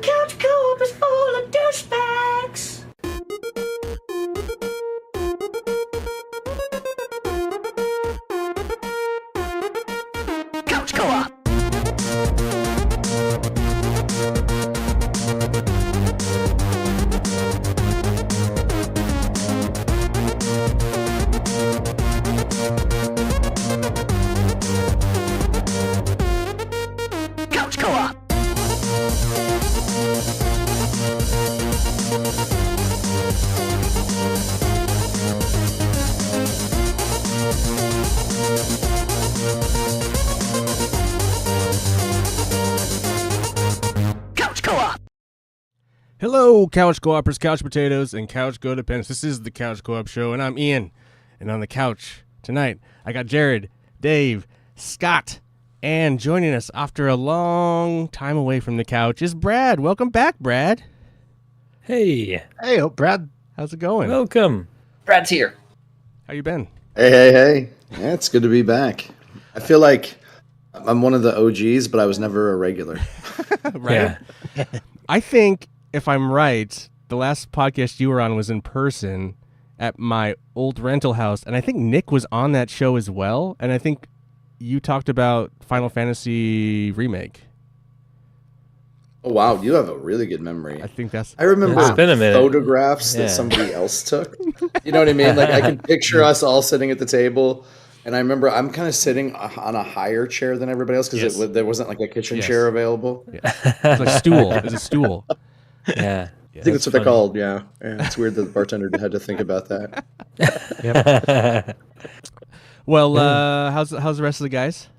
Couch Co-op is full of douchebags. Couch Co-op. Couch Co-op. Couch Co-op. Hello, Couch Co-opers, Couch Potatoes, and Couch Codependents. This is the Couch Co-op Show, and I'm Ian. And on the couch tonight, I got Jared, Dave, Scott, and joining us after a long time away from the couch is Brad. Welcome back, Brad. Hey, Hey, Brad. How's it going? welcome. Brad's here. How you been? Hey. Yeah, it's good to be back. I feel like I'm one of the OGs, but I was never a regular. Right? Yeah. I think, if I'm right, the last podcast you were on was in person at my old rental house, and I think Nick was on that show as well, and I think you talked about Final Fantasy Remake. Oh, wow. You have a really good memory. I think that's... I remember It's been a minute. photographs Yeah. that somebody else took. You know what I mean? Like, I can picture us all sitting at the table. And I remember I'm kind of sitting on a higher chair than everybody else because Yes. there wasn't like a kitchen Yes. chair available. It's like stool. It's a stool. Yeah. I think that's what they're called. Yeah. It's weird that the bartender had to think about that. Well, how's the rest of the guys?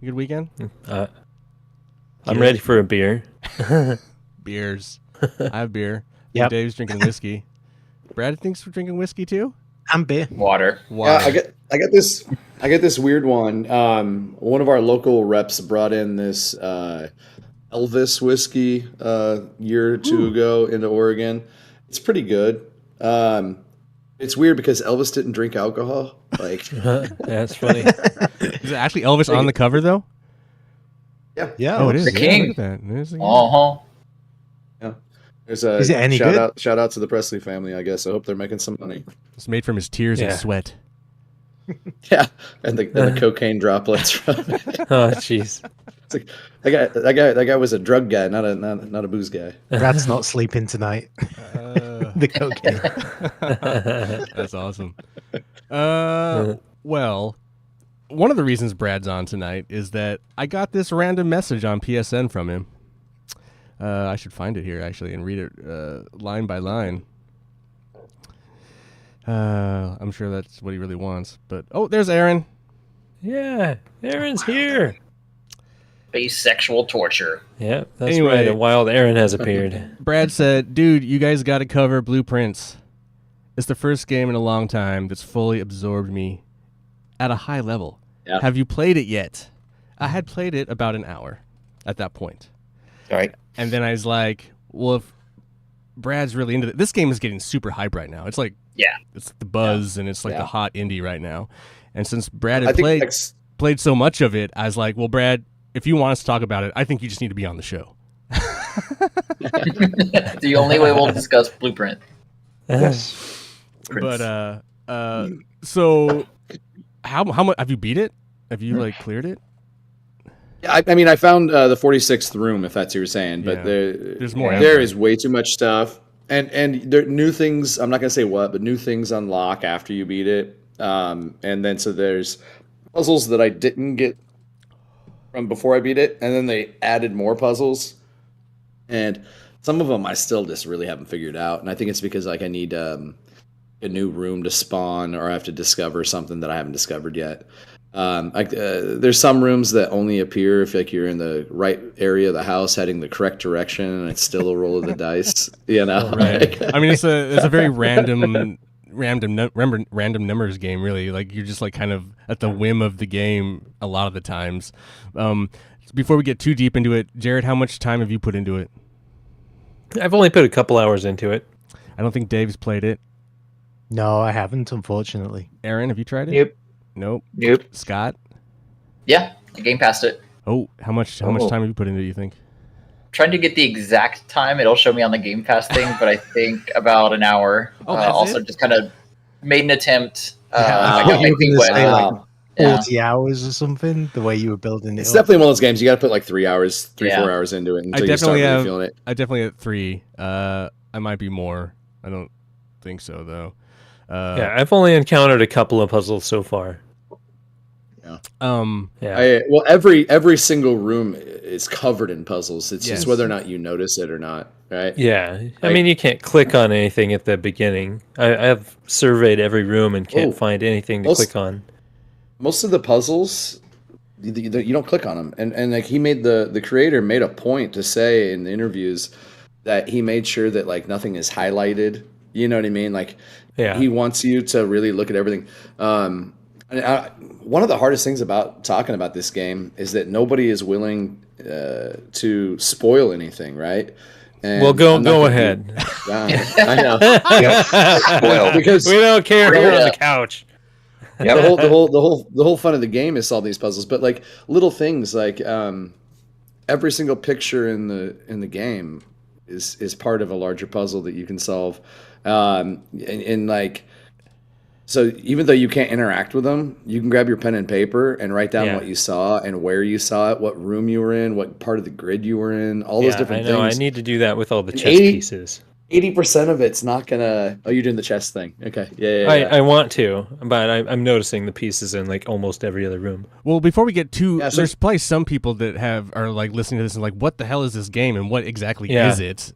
Good weekend? I'm ready for a beer. Beers. I have beer. Yep. Dave's drinking whiskey. Brad thinks we're drinking whiskey too? And beer. Water. Wow. Yeah, I get this weird one. One of our local reps brought in this Elvis whiskey a year or two ago into Oregon. It's pretty good. It's weird because Elvis didn't drink alcohol. Like, That's funny. Is it actually Elvis on the cover though? Yeah. Oh, it is. The Yeah, king. Look at that. It is, yeah. Uh-huh. there's a Is it any good? shout out to the Presley family. I guess I hope they're making some money. It's made from his tears and Yeah. sweat. Yeah, and the cocaine droplets. Oh, jeez. It's like, that guy was a drug guy, not a booze guy. Brad's not sleeping tonight. The cocaine. That's awesome. Well, one of the reasons Brad's on tonight is that I got this random message on PSN from him. I should find it here, actually, and read it line by line. I'm sure that's what he really wants. But, oh, there's Aaron. Yeah, Aaron's here. Base sexual torture. Yeah, that's Anyway. right. A wild Aaron has appeared. Brad said, dude, you guys got to cover Blueprints. It's the first game in a long time that's fully absorbed me at a high level. Yeah. Have you played it yet? I had played it about an hour at that point. All right. And then I was like, well, if Brad's really into it, this game is getting super hype right now. It's like, Yeah. it's the buzz and it's like Yeah. the hot indie right now. And since Brad I had think played so much of it, I was like, well, Brad, if you want us to talk about it, I think you just need to be on the show. The only way we'll discuss Blueprint. But so how much have you beat it? Have you like cleared it? I mean, I found the 46th room, if that's what you're saying, but Yeah. There's more There after. is way too much stuff, and there new things. I'm not gonna say what, but new things unlock after you beat it. And then so there's puzzles that I didn't get from before I beat it, and then they added more puzzles, and some of them I still just really haven't figured out. And I think it's because like I need a new room to spawn, or I have to discover something that I haven't discovered yet. There's some rooms that only appear if like you're in the right area of the house, heading the correct direction, and it's still a roll of the dice. You know, Right. I mean, it's a very random numbers game, really. Like you're just like kind of at the whim of the game a lot of the times. Before we get too deep into it, Jared, how much time have you put into it? I've only put a couple hours into it. I don't think Dave's played it. No, I haven't, unfortunately. Aaron, have you tried it? Nope. Nope. Nope. Scott? Yeah, the game passed it. Oh, how much time have you put into it, you think? Trying to get the exact time. It'll show me on the Game Pass thing, but I think about an hour. Oh, that's also, it? just kind of made an attempt. I I thought got you my were feet gonna wet. say, like, Yeah. 40 hours or something, the way you were building it It's up. definitely one of those games you got to put like 3 hours, 4 Yeah. hours into it I until you start definitely really have. feeling it. I definitely at 3. I might be more. I don't think so though. Yeah, I've only encountered a couple of puzzles so far. Yeah. Well, every single room is covered in puzzles. It's Yes. just whether or not you notice it or not, right? Yeah, I Like- mean, you can't click on anything at the beginning. I've surveyed every room and can't Oh. find anything to Most- click on. Most of the puzzles, you don't click on them, and like the creator made a point to say in the interviews that he made sure that like nothing is highlighted. You know what I mean? Like Yeah. he wants you to really look at everything. One of the hardest things about talking about this game is that nobody is willing to spoil anything, right? And Well, go I'm not go gonna ahead. do- I know Spoiled. because We don't care. We're on Yeah. the couch. the whole fun of the game is solve these puzzles, but like little things like every single picture in the game is part of a larger puzzle that you can solve, and like. So even though you can't interact with them, you can grab your pen and paper and write down Yeah. what you saw and where you saw it, what room you were in, what part of the grid you were in, all those Yeah, different I know. things. I need to do that with all the And chess 80 pieces. 80% of it's not gonna. Oh, you're doing the chess thing. Okay, yeah. I want to, but I'm noticing the pieces in like almost every other room. Well, before we get too, Yeah, so- there's probably some people that are like listening to this and like, what the hell is this game and what exactly Yeah. is it?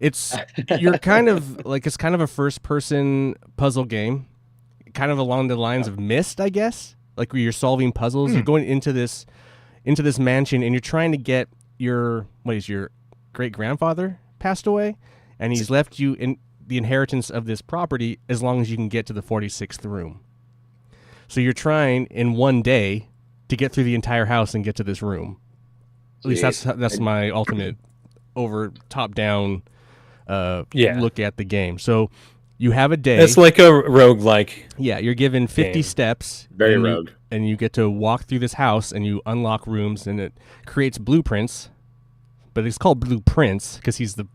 It's you're kind of like it's kind of a first person puzzle game, kind of along the lines of Myst, I guess. Like where you're solving puzzles, you're going into this mansion and you're trying to get your great grandfather passed away, and he's left you in the inheritance of this property as long as you can get to the 46th room. So you're trying in one day to get through the entire house and get to this room. At least that's my ultimate over top down look at the game. So you have a day. It's like a roguelike. Yeah, you're given 50 game. steps. Very and rogue. And you get to walk through this house and you unlock rooms and it creates blueprints. But it's called Blueprints because he's the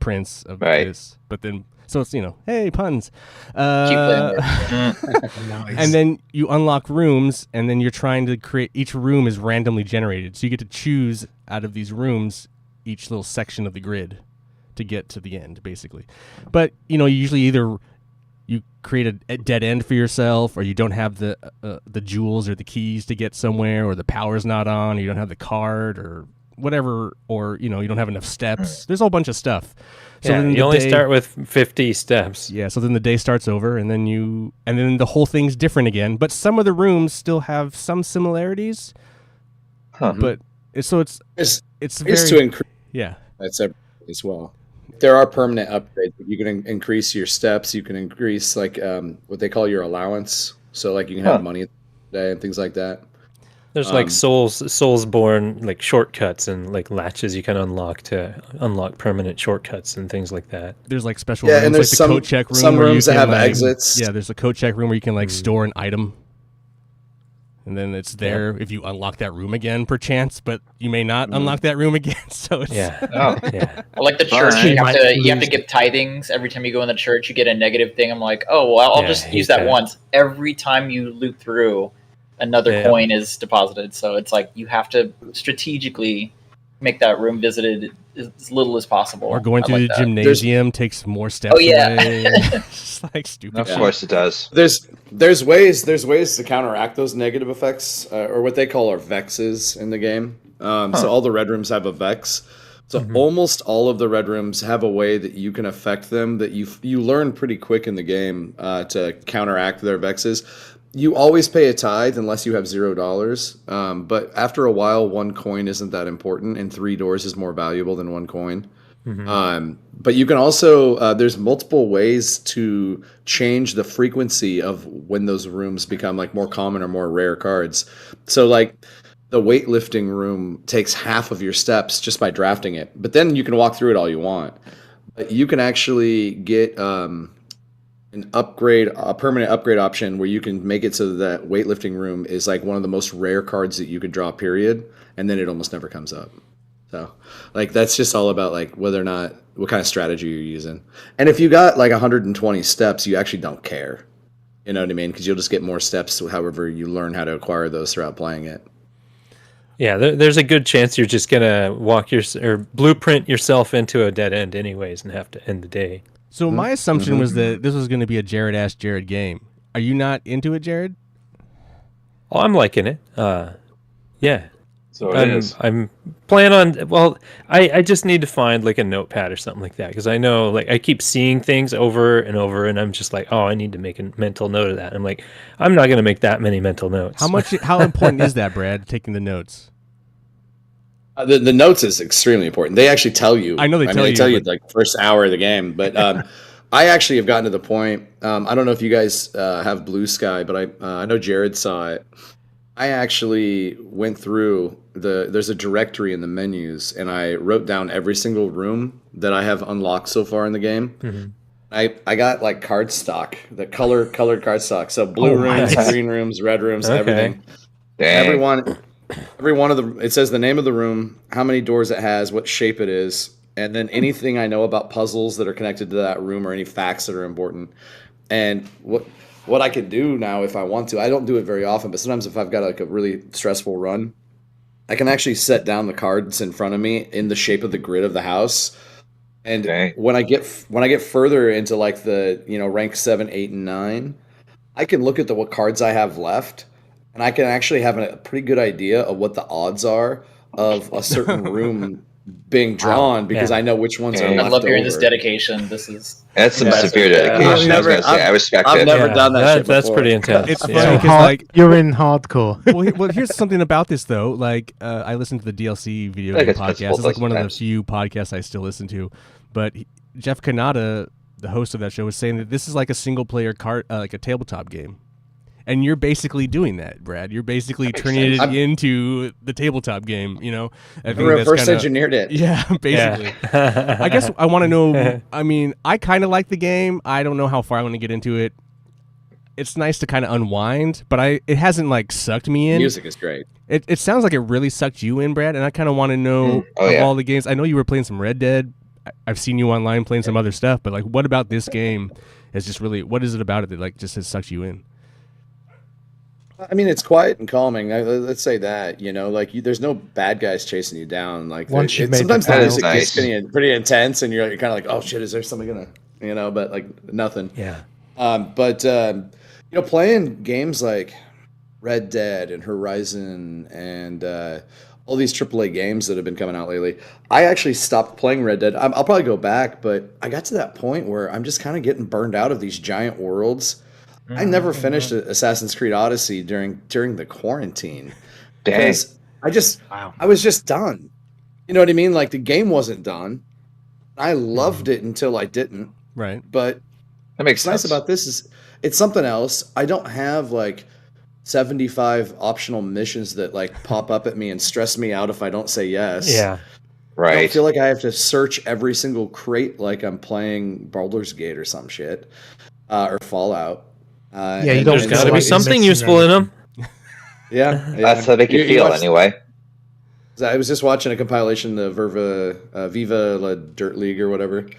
prince of Right. this. But then, so it's, hey, puns. Keep playing words. Nice. And then you unlock rooms, and then you're trying to create. Each room is randomly generated, so you get to choose out of these rooms each little section of the grid to get to the end, basically. But you usually either you create a dead end for yourself, or you don't have the jewels or the keys to get somewhere, or the power's not on, or you don't have the card, or whatever, or you don't have enough steps. There's a whole bunch of stuff. So Yeah, then you the only day- start with 50 steps. Yeah, so then the day starts over, and then the whole thing's different again. But some of the rooms still have some similarities. Huh. But it's very It's to increase yeah. that's as well. There are permanent upgrades. You can increase your steps. You can increase like what they call your allowance. So like you can have Huh. money day and things like that. There's like Soulsborne like shortcuts and like latches you can unlock to unlock permanent shortcuts and things like that. There's like special Yeah, rooms, and like there's the some- coat check room. some where you rooms that can, have like- exits. Yeah, there's a coat check room where you can like store an item. And then it's there if you unlock that room again, perchance, but you may not unlock that room again. So it's Yeah. Oh, Yeah. I like the church. Alright. You have to give tithings every time you go in the church. You get a negative thing. I'm like, oh well, I'll Yeah, just I use hate that that. once. Every time you loop through, another Yeah. coin is deposited. So it's like you have to strategically make that room visited as little as possible. or going I to like the that. gymnasium takes more steps. Oh, yeah. away. It's just like stupid. of shit. course it does. There's ways to counteract those negative effects, or what they call are vexes in the game. So all the red rooms have a vex. So almost all of the red rooms have a way that you can affect them that you learn pretty quick in the game to counteract their vexes. You always pay a tithe unless you have $0. But after a while, one coin isn't that important, and 3 doors is more valuable than one coin. But you can also there's multiple ways to change the frequency of when those rooms become like more common or more rare cards. So like the weightlifting room takes half of your steps just by drafting it, but then you can walk through it all you want. But you can actually get a permanent upgrade option where you can make it so that weightlifting room is like one of the most rare cards that you could draw, period, and then it almost never comes up. So, like, that's just all about like whether or not what kind of strategy you're using. And if you got like 120 steps, you actually don't care. You know what I mean? Because you'll just get more steps, however you learn how to acquire those throughout playing it. Yeah, there's a good chance you're just gonna or blueprint yourself into a dead end anyways, and have to end the day. So my assumption was that this was going to be a Jared Ask Jared game. Are you not into it, Jared? Oh, I'm liking it. Yeah. So it is. I'm planning on. Well, I just need to find like a notepad or something like that, because I know like I keep seeing things over and over, and I'm just like, oh, I need to make a mental note of that. I'm like, I'm not going to make that many mental notes. How important is that, Brad? Taking the notes. The notes is extremely important. They actually tell you. I know they tell you, like first hour of the game. But I actually have gotten to the point. I don't know if you guys have Blue Sky, but I know Jared saw it. I actually went through there's a directory in the menus, and I wrote down every single room that I have unlocked so far in the game. Mm-hmm. I got like card stock, the colored card stock. So blue rooms, green rooms, red rooms, everything. Dang. Every one of the, it says the name of the room, how many doors it has, what shape it is, and then anything I know about puzzles that are connected to that room or any facts that are important. And what I can do now if I want to, I don't do it very often, but sometimes if I've got like a really stressful run, I can actually set down the cards in front of me in the shape of the grid of the house. And when I get further into like the, rank 7, 8, and 9, I can look at what cards I have left. And I can actually have a pretty good idea of what the odds are of a certain room being drawn because I know which ones are left over. I love hearing this dedication. That's some severe dedication. I respect it. I've never done that shit That's before. pretty intense. It's funny because you're in hardcore. well, here's something about this though. Like I listened to the DLC video game podcast. It's like one of the few podcasts I still listen to. But Jeff Kanata, the host of that show, was saying that this is like a single player card, like a tabletop game. And you're basically doing that, Brad. You're basically turning it into the tabletop game. I think reverse engineered it. Yeah, basically. Yeah. I guess I want to know. I mean, I kind of like the game. I don't know how far I want to get into it. It's nice to kind of unwind, but it hasn't like sucked me in. Music is great. It sounds like it really sucked you in, Brad. And I kind of want to know all the games. I know you were playing some Red Dead. I've seen you online playing some other stuff, but like, what about this game is just really? What is it about it that like just has sucked you in? I mean, it's quiet and calming. Let's say that, there's no bad guys chasing you down. Like sometimes the music gets pretty intense, and you're kind of like, oh shit, is there something gonna, but like nothing. Yeah. Playing games like Red Dead and Horizon and all these AAA games that have been coming out lately, I actually stopped playing Red Dead. I'll probably go back, but I got to that point where I'm just kind of getting burned out of these giant worlds. I never finished Assassin's Creed Odyssey during the quarantine because I was just done. You know what I mean? Like the game wasn't done. I loved it until I didn't. Right. But that makes sense. Nice about this is it's something else. I don't have like 75 optional missions that like pop up at me and stress me out if I don't say yes. Yeah. Right. I don't feel like I have to search every single crate like I'm playing Baldur's Gate or some shit or Fallout. There's got to be something useful in them. Yeah, that's how they can feel anyway. I was just watching a compilation of Viva La Dirt League or whatever,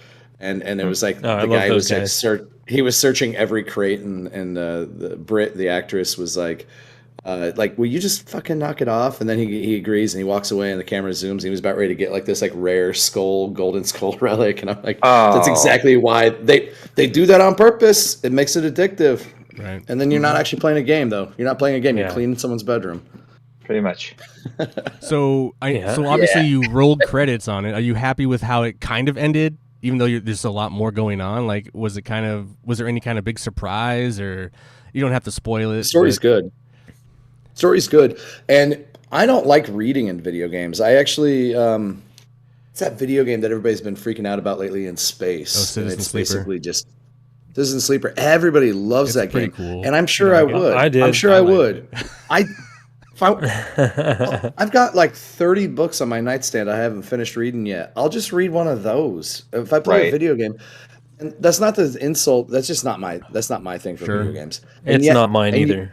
and it was like the guy was like he was searching every crate, and the Brit, the actress, was like, will you just fucking knock it off? And then he agrees, and he walks away, and the camera zooms. And he was about ready to get like this like rare golden skull relic, and I'm like, that's exactly why they do that on purpose. It makes it addictive. Right. And then you're not actually playing a game, though. You're not playing a game. You're cleaning someone's bedroom. Pretty much. So obviously you rolled credits on it. Are you happy with how it kind of ended? Even though there's a lot more going on, like was there any kind of big surprise, or you don't have to spoil it? Story's good. Story's good, and I don't like reading in video games. I actually, it's that video game that everybody's been freaking out about lately in space. Oh, Citizen Sleeper. Basically just Citizen Sleeper. Everybody loves that game, cool. And I'm sure I would. I did. I'm sure I would. I've got like 30 books on my nightstand I haven't finished reading yet. I'll just read one of those if I play a video game. And that's not the insult. That's just not my thing for Sure. video games. And It's yet- not mine and either.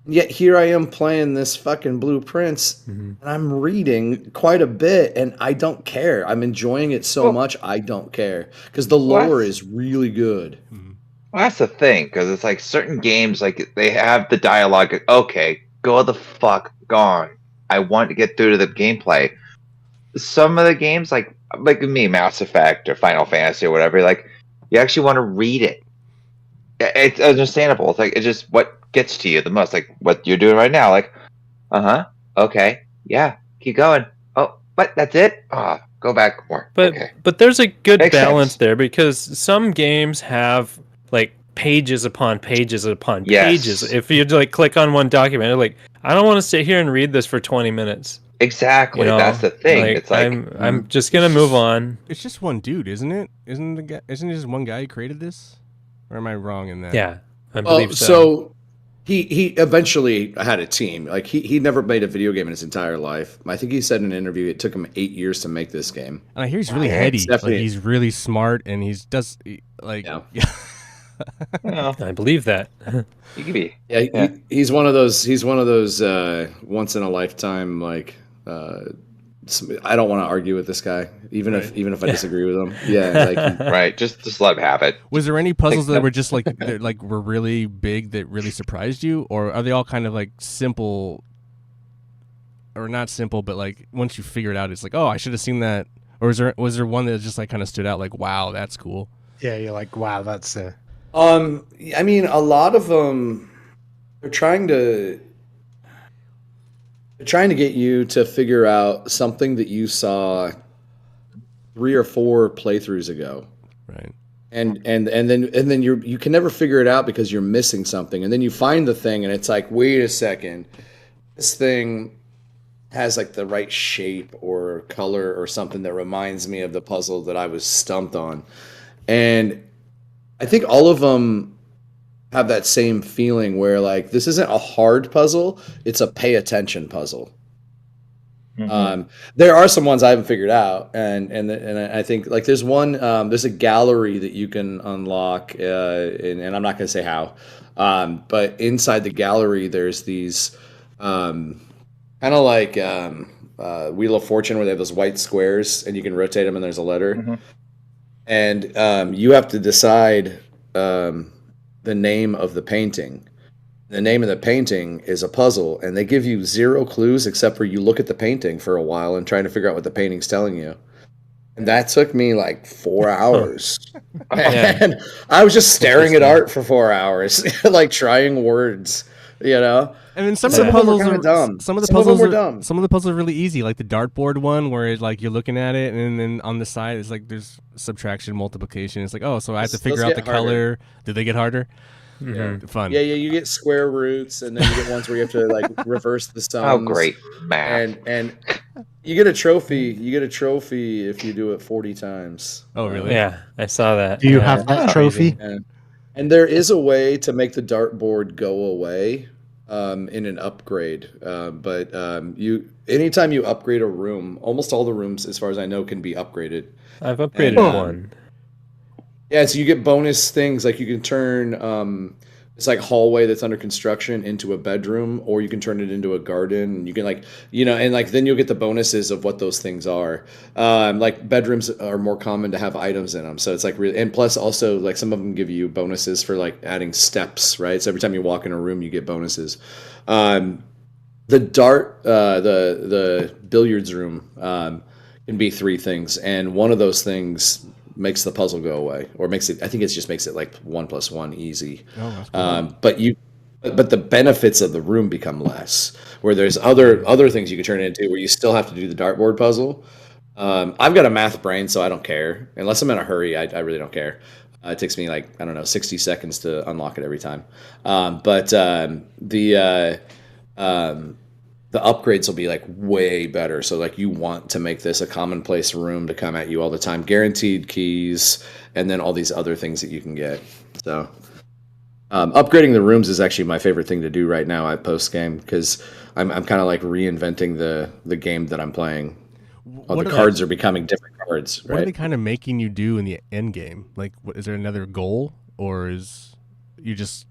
Yet here I am playing this fucking Blueprints, and I'm reading quite a bit, and I don't care. I'm enjoying it so much, I don't care because the lore is really good. Well, that's the thing, because it's like certain games, like they have the dialogue. Okay, go the fuck gone. I want to get through to the gameplay. Some of the games, like me, Mass Effect or Final Fantasy or whatever, like you actually want to read it. It's understandable. It's like it's just what gets to you the most, like what you're doing right now. Like, okay, yeah, keep going. Oh, what? That's it? Go back more. But okay. but there's a good Makes balance sense. there because some games have like pages upon pages upon Yes. pages. If you like click on one document, you're like, I don't want to sit here and read this for 20 minutes. Exactly. You know, That's the thing. Like, It's like I'm just gonna move on. It's just one dude, isn't it? Isn't it just one guy who created this? Or am I wrong in that? Yeah, I Well, believe so. so he eventually had a team. Like he never made a video game in his entire life. I think he said in an interview it took him 8 years to make this game. And I hear he's really Yeah, heady. it's definitely- Like, he's really smart, and like Yeah. you know, I believe that. you could be. Yeah, Yeah. he's one of those. He's one of those once in a lifetime. Like I don't want to argue with this guy, even if I disagree with him. Yeah, like Right. Just let him have it. Was there any puzzles Like, that were just like that, like were really big that really surprised you, or are they all kind of like simple, or not simple, but like once you figure it out, it's like, oh, I should have seen that, or was there one that just like kind of stood out, like, wow, that's cool? Yeah, you're like, wow, that's I mean, a lot of them they're trying to get you to figure out something that you saw 3 or 4 playthroughs ago. Right. And then you can never figure it out because you're missing something, and then you find the thing and it's like, wait a second, this thing has like the right shape or color or something that reminds me of the puzzle that I was stumped on. And I think all of them have that same feeling where like this isn't a hard puzzle, it's a pay attention puzzle. There are some ones I haven't figured out, and I think like there's one there's a gallery that you can unlock, and I'm not going to say how, but inside the gallery there's these kind of like Wheel of Fortune where they have those white squares and you can rotate them and there's a letter, and you have to decide the name of the painting. The name of the painting is a puzzle, and they give you 0 clues except for you look at the painting for a while and trying to figure out what the painting's telling you. And that took me like 4 hours. And I was just staring at art for 4 hours, like trying words, you know? And then some Some of the of them were puzzles kinda dumb. Some of the Some of them puzzles were are dumb. Some of the puzzles are really easy, like the dartboard one, where it's like you're looking at it, and then on the side it's like there's subtraction, multiplication. It's like, oh, so I have to Those figure out the get harder. color. Did they get harder? Fun. Yeah, you get square roots, and then you get ones where you have to like reverse the sums. Oh, great math. And you get a trophy. You get a trophy if you do it 40 times. Oh, really? Yeah, I saw that. Do you Yeah. have that trophy? And there is a way to make the dartboard go away in an upgrade. But anytime you upgrade a room, almost all the rooms, as far as I know, can be upgraded. I've upgraded one. Yeah, so you get bonus things like you can turn it's like hallway that's under construction into a bedroom, or you can turn it into a garden. You can and then you'll get the bonuses of what those things are. Like bedrooms are more common to have items in them, so it's like really, and plus also like some of them give you bonuses for like adding steps, right? So every time you walk in a room, you get bonuses. The billiards room can be 3 things, and one of those things makes the puzzle go away, or makes it. I think it just makes it like 1 + 1 easy. Oh, that's cool. But the benefits of the room become less. Where there's other things you can turn it into, where you still have to do the dartboard puzzle. I've got a math brain, so I don't care unless I'm in a hurry. I really don't care. It takes me like 60 seconds to unlock it every time. The upgrades will be like way better. So like you want to make this a commonplace room to come at you all the time. Guaranteed keys, and then all these other things that you can get. So upgrading the rooms is actually my favorite thing to do right now at post game, because I'm kind of like reinventing the game that I'm playing. All the cards are becoming different cards, What are right? they kind of making you do in the end game? Like, is there another goal, or is you just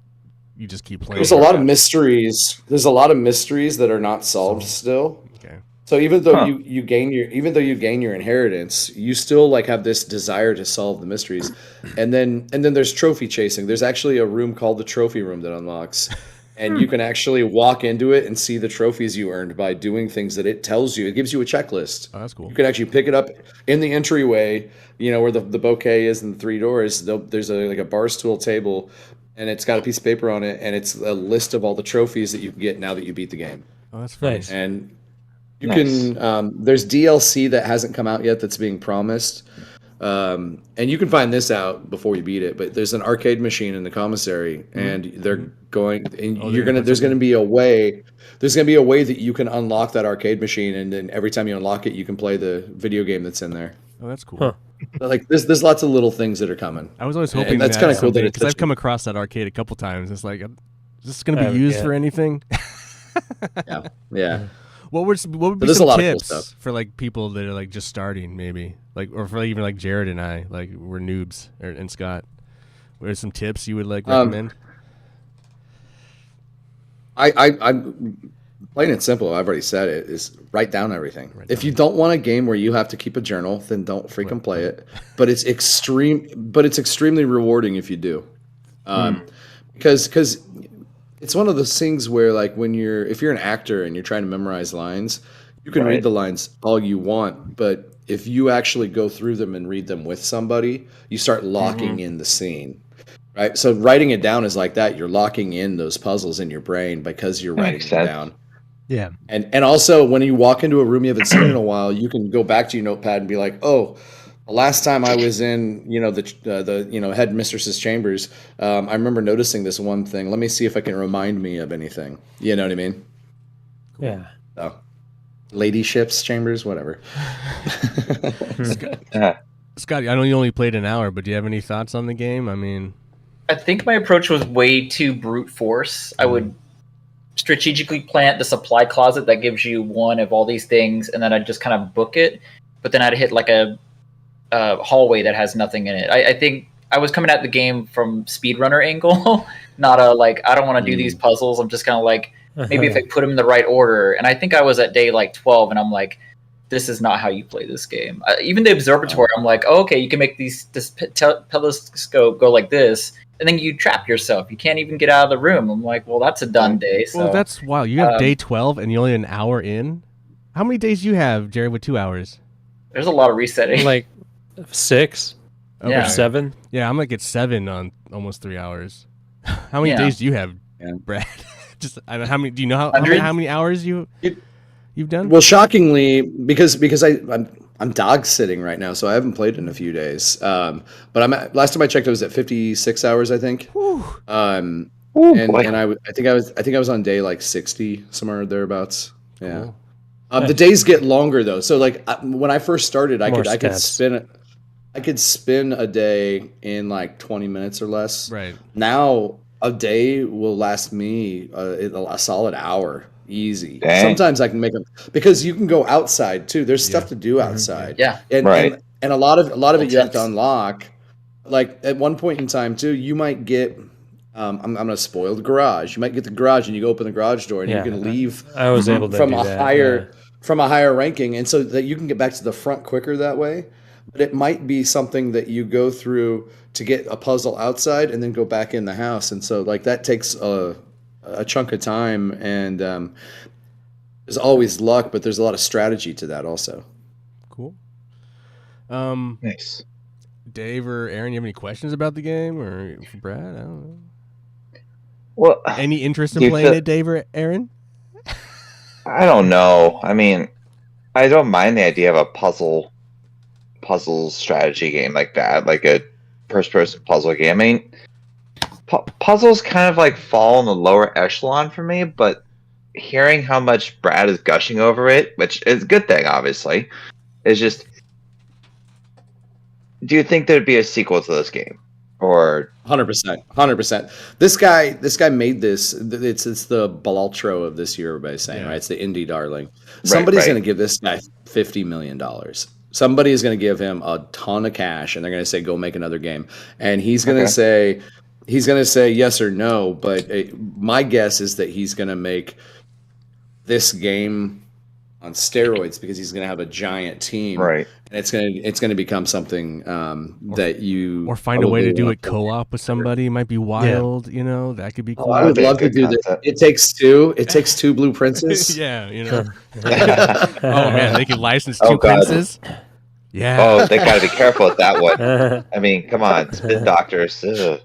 keep playing? There's a lot of mysteries. There's a lot of mysteries that are not solved still. Okay. So even though Huh. you gain your inheritance, you still like have this desire to solve the mysteries. And then there's trophy chasing. There's actually a room called the trophy room that unlocks. And you can actually walk into it and see the trophies you earned by doing things that it tells you. It gives you a checklist. Oh, that's cool. You can actually pick it up in the entryway, where the bouquet is and the 3 doors. There's a bar stool table, and it's got a piece of paper on it, and it's a list of all the trophies that you can get now that you beat the game. Oh, that's fun. Nice. And you Nice. can there's DLC that hasn't come out yet that's being promised. And you can find this out before you beat it, but there's an arcade machine in the commissary, and they're going and Oh, you're they're gonna gonna there's gonna be a way that you can unlock that arcade machine, and then every time you unlock it you can play the video game that's in there. Oh, that's cool. Huh. But, like there's lots of little things that are coming. I was always And hoping that's that kinda cool that someday, it's because I've such a- come across that arcade a couple times. It's like, is this going to be used yeah. for anything? Yeah. What would be there's a some lot of cool tips stuff. for like people that are like just starting, maybe, like, or for even like Jared and I, like we're noobs, and Scott? What are some tips you would like recommend? I'm plain and simple. I've already said it. Is write down everything. If you don't want a game where you have to keep a journal, then don't freaking play it. But it's extremely rewarding if you do, because it's one of those things where like if you're an actor and you're trying to memorize lines, you can Right. read the lines all you want, but if you actually go through them and read them with somebody, you start locking in the scene. Right. So writing it down is like that. You're locking in those puzzles in your brain because you're writing Makes them sense. down. Yeah. And also when you walk into a room you haven't seen in a while, you can go back to your notepad and be like, oh, the last time I was in, the headmistress's chambers, I remember noticing this one thing. Let me see if I can remind me of anything. You know what I mean? Yeah. So, ladyship's chambers, whatever. Scott, I know you only played an hour, but do you have any thoughts on the game? I mean, I think my approach was way too brute force. I would strategically plant the supply closet that gives you one of all these things, and then I'd just kind of book it. But then I'd hit like a hallway that has nothing in it. I think I was coming at the game from speedrunner angle, not a like I don't want to do these puzzles. I'm just kind of like maybe if I put them in the right order. And I think I was at day like 12, and I'm like, this is not how you play this game. Even the observatory, I'm like, oh, okay, you can make this telescope go like this, and then you trap yourself. You can't even get out of the room. I'm like, well, that's a done day. So well, that's wow. You have day 12 and you're only an hour in. How many days do you have, Jared, with 2 hours? there's a lot of resetting. Like 6 Yeah. or 7. Yeah, I'm like at 7 on almost 3 hours. How many Yeah. days do you have, Yeah. Brad? Just I don't know, how many? Do you know how Hundreds? many hours you've done? Well, shockingly, because I'm dog sitting right now, so I haven't played in a few days. But last time I checked, I was at 56 hours, I think. Ooh, And boy. I think I was on day like 60 somewhere thereabouts. Yeah. Cool. The days get longer though. So like when I first started, I More could stats. spin a day in like 20 minutes or less. Right. Now a day will last me a solid hour, easy. Dang. Sometimes I can make them because you can go outside too. There's stuff to do outside. Yeah. and Right. and a lot of it you have to tips. unlock. Like at one point in time too, you might get. I'm gonna spoil the garage. You might get the garage, and you go open the garage door, and Yeah. you can leave I was able to from do a that, higher ranking, and so that you can get back to the front quicker that way. But it might be something that you go through to get a puzzle outside and then go back in the house, and so like that takes a chunk of time, and there's always luck, but there's a lot of strategy to that also. Cool. Nice. Dave or Aaron, you have any questions about the game, or for Brad? I don't know. Well, Any interest in Do you playing feel- it, Dave or Aaron? I don't know. I mean, I don't mind the idea of a puzzle strategy game like that, like a first-person puzzle game. I mean, puzzles kind of like fall in the lower echelon for me, but hearing how much Brad is gushing over it, which is a good thing, obviously, is just. Do you think there'd be a sequel to this game, or 100%. This guy made this. It's the Balaltro of this year. Everybody's saying, Yeah. right? It's the indie darling. Somebody's right. going to give this guy $50 million. Somebody is going to give him a ton of cash, and they're going to say, "Go make another game," and he's going to say yes or no. But my guess is that he's going to make this game on steroids because he's going to have a giant team, Right. And it's going to become something that you Or find a way to probably do want it co-op with somebody. It might be wild, you know. That could be cool. I would That'd be a love to good do this. concept. It takes two. It takes two blue princes. Yeah, you know. Oh man, they could license two Oh, God. princes. Yeah. Oh, they gotta be careful with that one. I mean, come on, spin doctors. Ugh.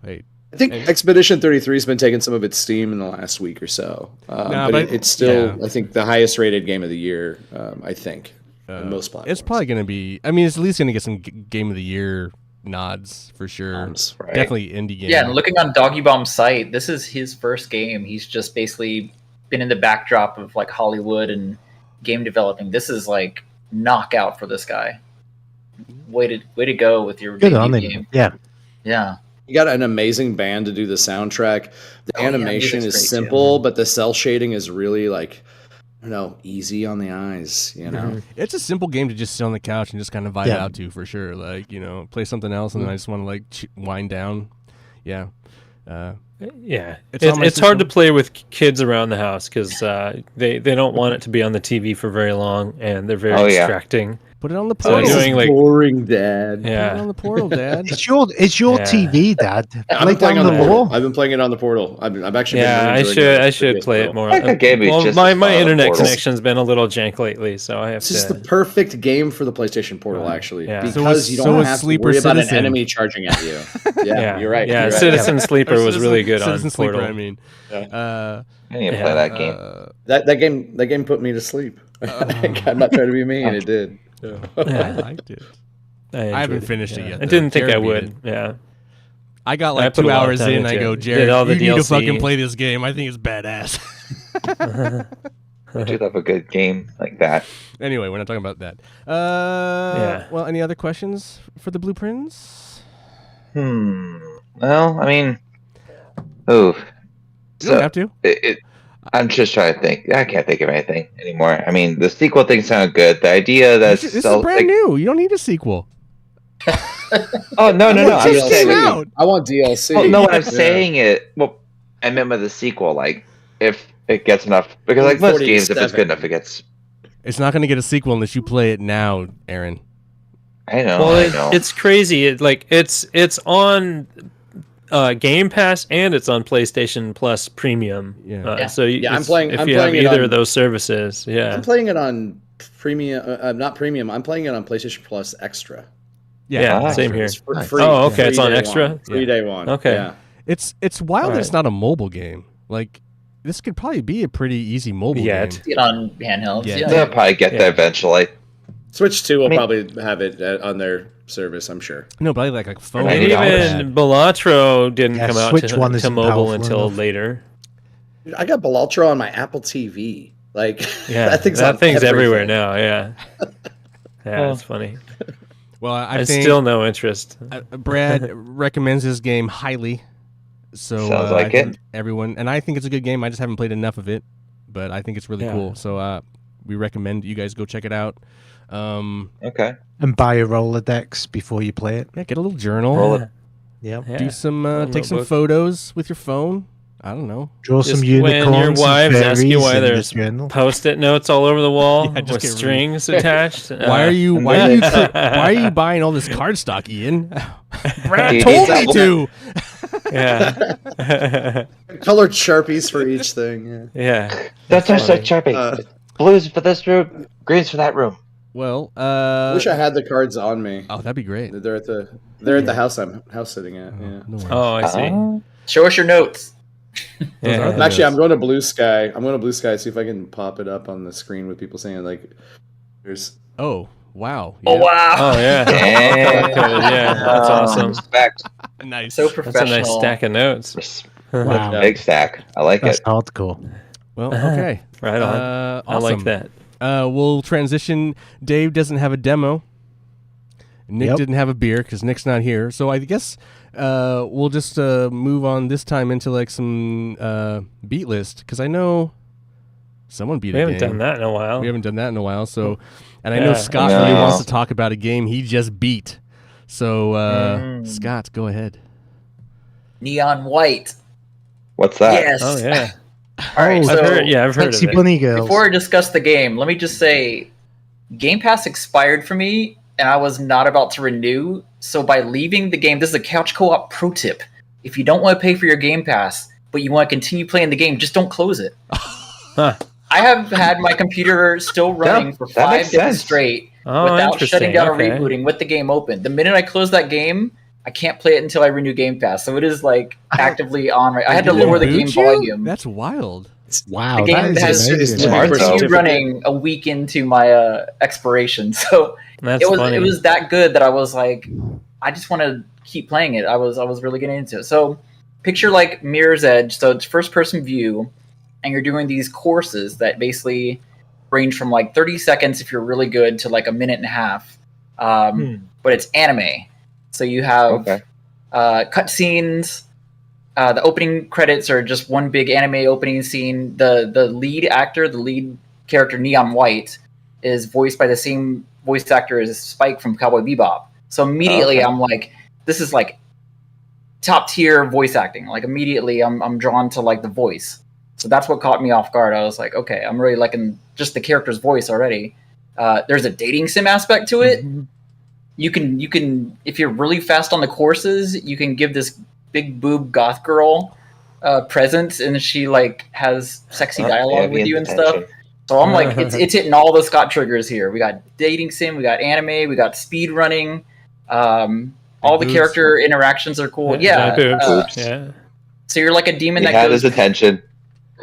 Wait. I think Expedition 33 has been taking some of its steam in the last week or so. But it's still, yeah. I think, the highest rated game of the year, I think, on most platforms. It's probably going to be. I mean, it's at least going to get some game of the year nods for sure. Right. Definitely indie game. Yeah, and looking on Doggy Bomb's site, this is his first game. He's just basically been in the backdrop of like Hollywood and game developing. This is like knockout for this guy. Way to go with your Good on debut him. game. Yeah. Yeah. You got an amazing band to do the soundtrack. The animation music's is great, too. simple, but the cell shading is really like, I don't know, easy on the eyes, you know? It's a simple game to just sit on the couch and just kind of vibe Yeah. out to for sure. Like, you know, play something else and then I just want to like wind down. Yeah. Yeah, It's on my it's hard to system. play with kids around the house because they don't want it to be on the TV for very long, and they're very Oh, yeah. distracting. Put it on the So portal. doing like boring, Dad. Put it on yeah, the portal, Dad. It's your Yeah. TV, Dad. I've Play been playing down on the the portal. wall. I've been playing it on the portal. I've actually yeah. been I really should enjoying I should the play it portal. more. Like a game is Well, just my as fun on internet Portal. connection's been a little jank lately, so I have This is to. the perfect game for the PlayStation Portal, actually, Yeah. because So is- you so don't is have to Sleeper worry about Citizen. an enemy charging at you. Yeah, you're right. Yeah, you're right. Citizen Sleeper was Citizen- really good Citizen on Sleeper, Portal. I mean. I need to Yeah. play that game. That game put me to sleep. I'm not trying to be mean. It did. I liked it. I haven't enjoyed finished it yeah. yet, I though. didn't think I Jared beat would. it. Yeah. I got I like put 2 a lot of hours time in. I into go, it. Jared, Did all the you need to DLC. fucking play this game. I think it's badass. I do love a good game like that. Anyway, we're not talking about that. Yeah. Well, any other questions for the blueprints? Well, I mean, oh, You don't have to. I'm just trying to think. I can't think of anything anymore. I mean, the sequel thing sounded good. The idea that This is brand new. You don't need a sequel. Oh no, no, no! I'm just just saying. came out. I want DLC. Well, no, when I'm Yeah. saying it, well, I meant by the sequel. Like, if it gets enough, because like most games, if it's 47. good enough, it gets. It's not going to get a sequel unless you play it now, Aaron. I know. Well, I know. it's crazy. It's on Game Pass and it's on PlayStation Plus Premium. Yeah. Yeah. So Yeah, I'm it's- playing- If I'm you have playing it either on- of those services, yeah. I'm playing it on premium. Not premium. I'm playing it on PlayStation Plus Extra. Yeah, Ah. same here. It's Nice. free. Oh, okay, it's free on day Extra? one. Free day one. Okay. Yeah. It's wild that Alright. it's not a mobile game. Like, this could probably be a pretty easy mobile Yet. game. Get on handhelds. Yeah. Yeah. They'll probably get Yeah. there eventually. Switch 2 will I mean- probably have it on their service, I'm sure. No, probably like phone. Right. And Yeah. even Balatro didn't Yeah, come out Switch one to isn't mobile powerful until enough. later. Dude, I got Balatro on my Apple TV. Like, Yeah, that thing's, that on thing's everywhere everything. now. Yeah, yeah, it's funny. Well, I I think still no interest. Brad recommends this game highly. So Sounds I like think it. everyone, and I think it's a good game. I just haven't played enough of it, but I think it's really Yeah. cool. So we recommend you guys go check it out. Okay. And buy a Rolodex before you play it. Yeah, get a little journal. Roll it. Yep. Yeah. Do some, Little take some notebook. photos with your phone. I don't know. Draw Just some when your unicorns wives and ask you fairies why in the there's journal. Post-it notes all over the wall Yeah, just with get rid- strings attached. Why are you? Why are you? Why are you buying all this cardstock, Ian? Brad He told needs me that to. Yeah. Colored Sharpies for each thing. Yeah. Yeah. That's not so funny. Sharpie. Blues for this room, greens for that room. Well, I wish I had the cards on me. oh, that'd be great. They're at the house I'm house sitting at. Yeah. No worries. Oh, I see. Show us your notes. Yeah. are the- Actually, I'm going to Blue Sky. I'm going to Blue Sky, see if I can pop it up on the screen with people saying like, "There's." Oh, wow. Oh Yeah. wow, Oh yeah. Damn. Yeah, that's awesome. Respect. Nice. so That's a professional. nice stack of notes. Wow. Big stack. I like That's it. hardcore. Well, okay. Right on. I like Awesome. that. We'll transition. Dave doesn't have a demo. Nick Yep. didn't have a beer because Nick's not here. So I guess we'll just move on this time into like some beat list because I know someone beat We a haven't game. done that in a while. We haven't done that in a while. So And I know Yeah. Scott really No. wants to talk about a game he just beat. So, Scott, go ahead. Neon White. What's that? Yes. Oh yeah, All right. Oh, So I've heard of Sexy it. bunny girls. before I discuss the game, let me just say, Game Pass expired for me, and I was not about to renew. So by leaving the game, this is a couch co-op pro tip. If you don't want to pay for your Game Pass, but you want to continue playing the game, just don't close it. Huh. I have had my computer still running for that 5 makes days sense. straight Oh, without interesting. shutting down Okay. or rebooting with the game open. The minute I close that game, I can't play it until I renew Game Pass. So it is like actively on. Right, I had to Did it lower the boot game you? volume. That's wild. Wow, The that game is has amazing. Smart, though. continued running a week into my expiration. So That's it was funny. it was that good that I was like, I just want to keep playing it. I was really getting into it. So picture like Mirror's Edge. So it's first person view, and you're doing these courses that basically range from like 30 seconds if you're really good to like a minute and a half. But it's anime, so you have Okay. cutscenes. The opening credits are just one big anime opening scene. The lead actor, the lead character Neon White, is voiced by the same voice actor as Spike from Cowboy Bebop. So immediately Okay. I'm like, this is like top tier voice acting. Like immediately I'm drawn to like the voice. So that's what caught me off guard. I was like, okay, I'm really liking just the character's voice already. There's a dating sim aspect to it. You can if you're really fast on the courses, you can give this big boob goth girl presents, and she like has sexy dialogue with you and stuff. So I'm like, it's hitting all the Scott triggers here. We got dating sim, we got anime, we got speed running. All the boobs. character interactions are cool. Yeah. Giant boobs. Yeah. So you're like a demon He that had goes. his attention.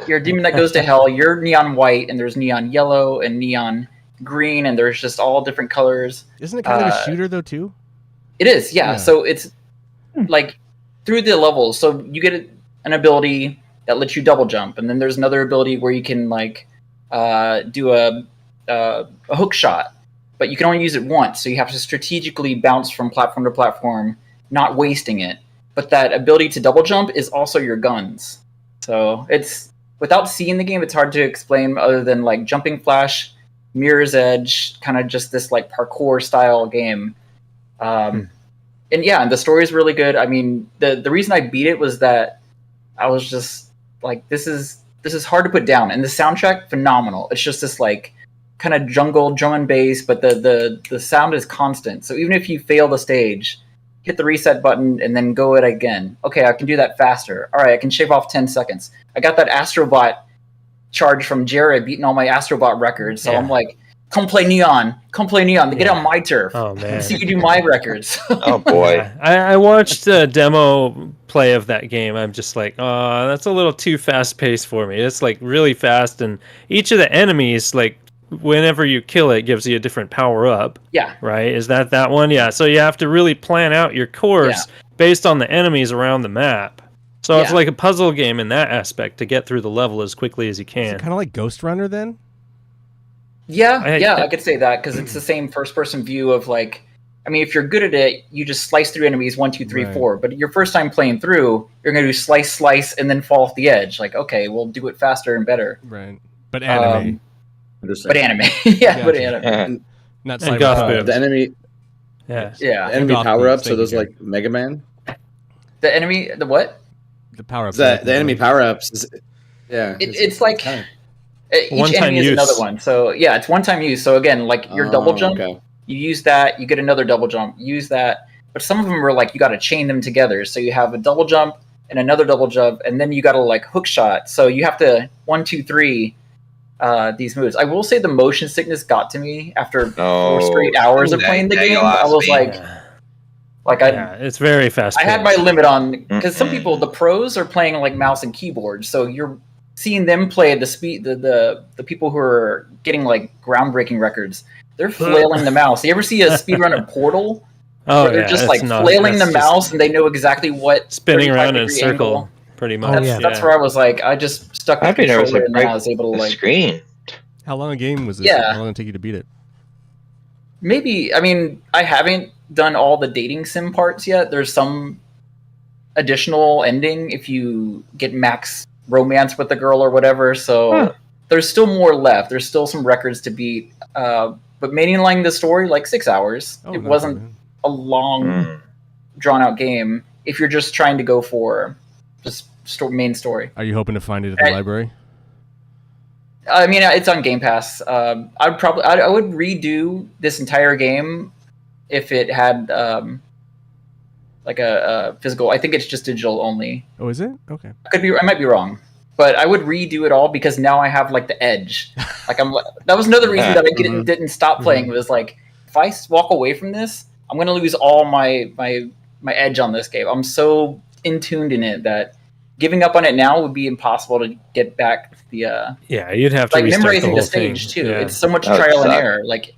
You're a demon that goes to hell. You're neon white, and there's neon yellow and neon green, and there's just all different colors. Isn't it kind of a shooter though too? It is, yeah. Yeah. So it's like through the levels. So you get an ability that lets you double jump, and then there's another ability where you can like do a hook shot, but you can only use it once. So you have to strategically bounce from platform to platform, not wasting it. But that ability to double jump is also your guns. So it's without seeing the game, it's hard to explain other than like Jumping Flash, Mirror's Edge, kind of just this like parkour style game. And yeah, and the story is really good. I mean, the reason I beat it was that I was just like, this is hard to put down, and the soundtrack phenomenal. It's just this like kind of jungle drum and bass, but the sound is constant. So even if you fail the stage, hit the reset button and then go it again. Okay, I can do that faster. All right, I can shave off 10 seconds. I got that Astrobot charge from Jared beating all my Astrobot records. So Yeah. I'm like, come play Neon. Get on my turf. Oh man. See you do my records. Oh boy. I watched the demo play of that game. I'm just like, oh, that's a little too fast paced for me. It's like really fast, and each of the enemies, like whenever you kill it, gives you a different power up. Yeah. Right? Is that one? Yeah. So you have to really plan out your course based on the enemies around the map. So it's Yeah. like a puzzle game in that aspect to get through the level as quickly as you Is can. it kind of like Ghost Runner then? Yeah, I- I could say that because it's the same first-person view of like, I mean, if you're good at it, you just slice through enemies 1, 2, 3, Right. 4. But your first time playing through, you're gonna do slice, slice, and then fall off the edge. Like, okay, we'll do it faster and better. Right. But anime, But anime, yeah, but Gotcha. anime, Yeah. not And goth cyberpunk. boobs. The enemy Yeah. yeah. enemy Goth power ups boots, are those thank you, like Mega Man? The what? The power ups. The enemy power ups is It's like kind of- each One-time enemy is use. another one. So yeah, it's one-time use. So again, like your double jump, okay. you use that, you get another double jump, use that. But some of them are like you got to chain them together. So you have a double jump and another double jump, and then you got to like hook shot. So you have to 1, 2, 3 these moves. I will say the motion sickness got to me after 4 straight hours of playing the game. I was like, Yeah, it's very fast. I had my paced. limit on because some Mm-mm. people, the pros, are playing like mouse and keyboard, so you're seeing them play the speed. The people who are getting like groundbreaking records, they're flailing the mouse. You ever see a speedrun of Portal? Oh Where they're yeah, just it's like not- flailing the that's just mouse, and they know exactly what spinning around in a 35-degree circle, angle. pretty much. That's where I was like, I just stuck with I'd be nervous controller, to and then break I was able to the like screen. How long a game was this? Yeah. How long did it take you to beat it? maybe. I mean, I haven't done all the dating sim parts yet. There's some additional ending if you get max romance with the girl or whatever. So there's still more left. There's still some records to beat. But But mainlining the story, like 6 hours. Oh, It no, wasn't man. a long, drawn out game. If you're just trying to go for just main story. Are you hoping to find it at the library? I mean, it's on Game Pass. I would redo this entire game if it had like a physical. I think it's just digital only. Oh, is it? Okay. I might be wrong, but I would redo it all because now I have like the edge. Like that was another reason that I didn't stop playing. Was like, if I walk away from this, I'm gonna lose all my edge on this game. I'm so in tuned in it that giving up on it now would be impossible to get back the you'd have to like restart memorizing the the whole stage thing. too. Yeah. It's so much That would trial and suck. error. Like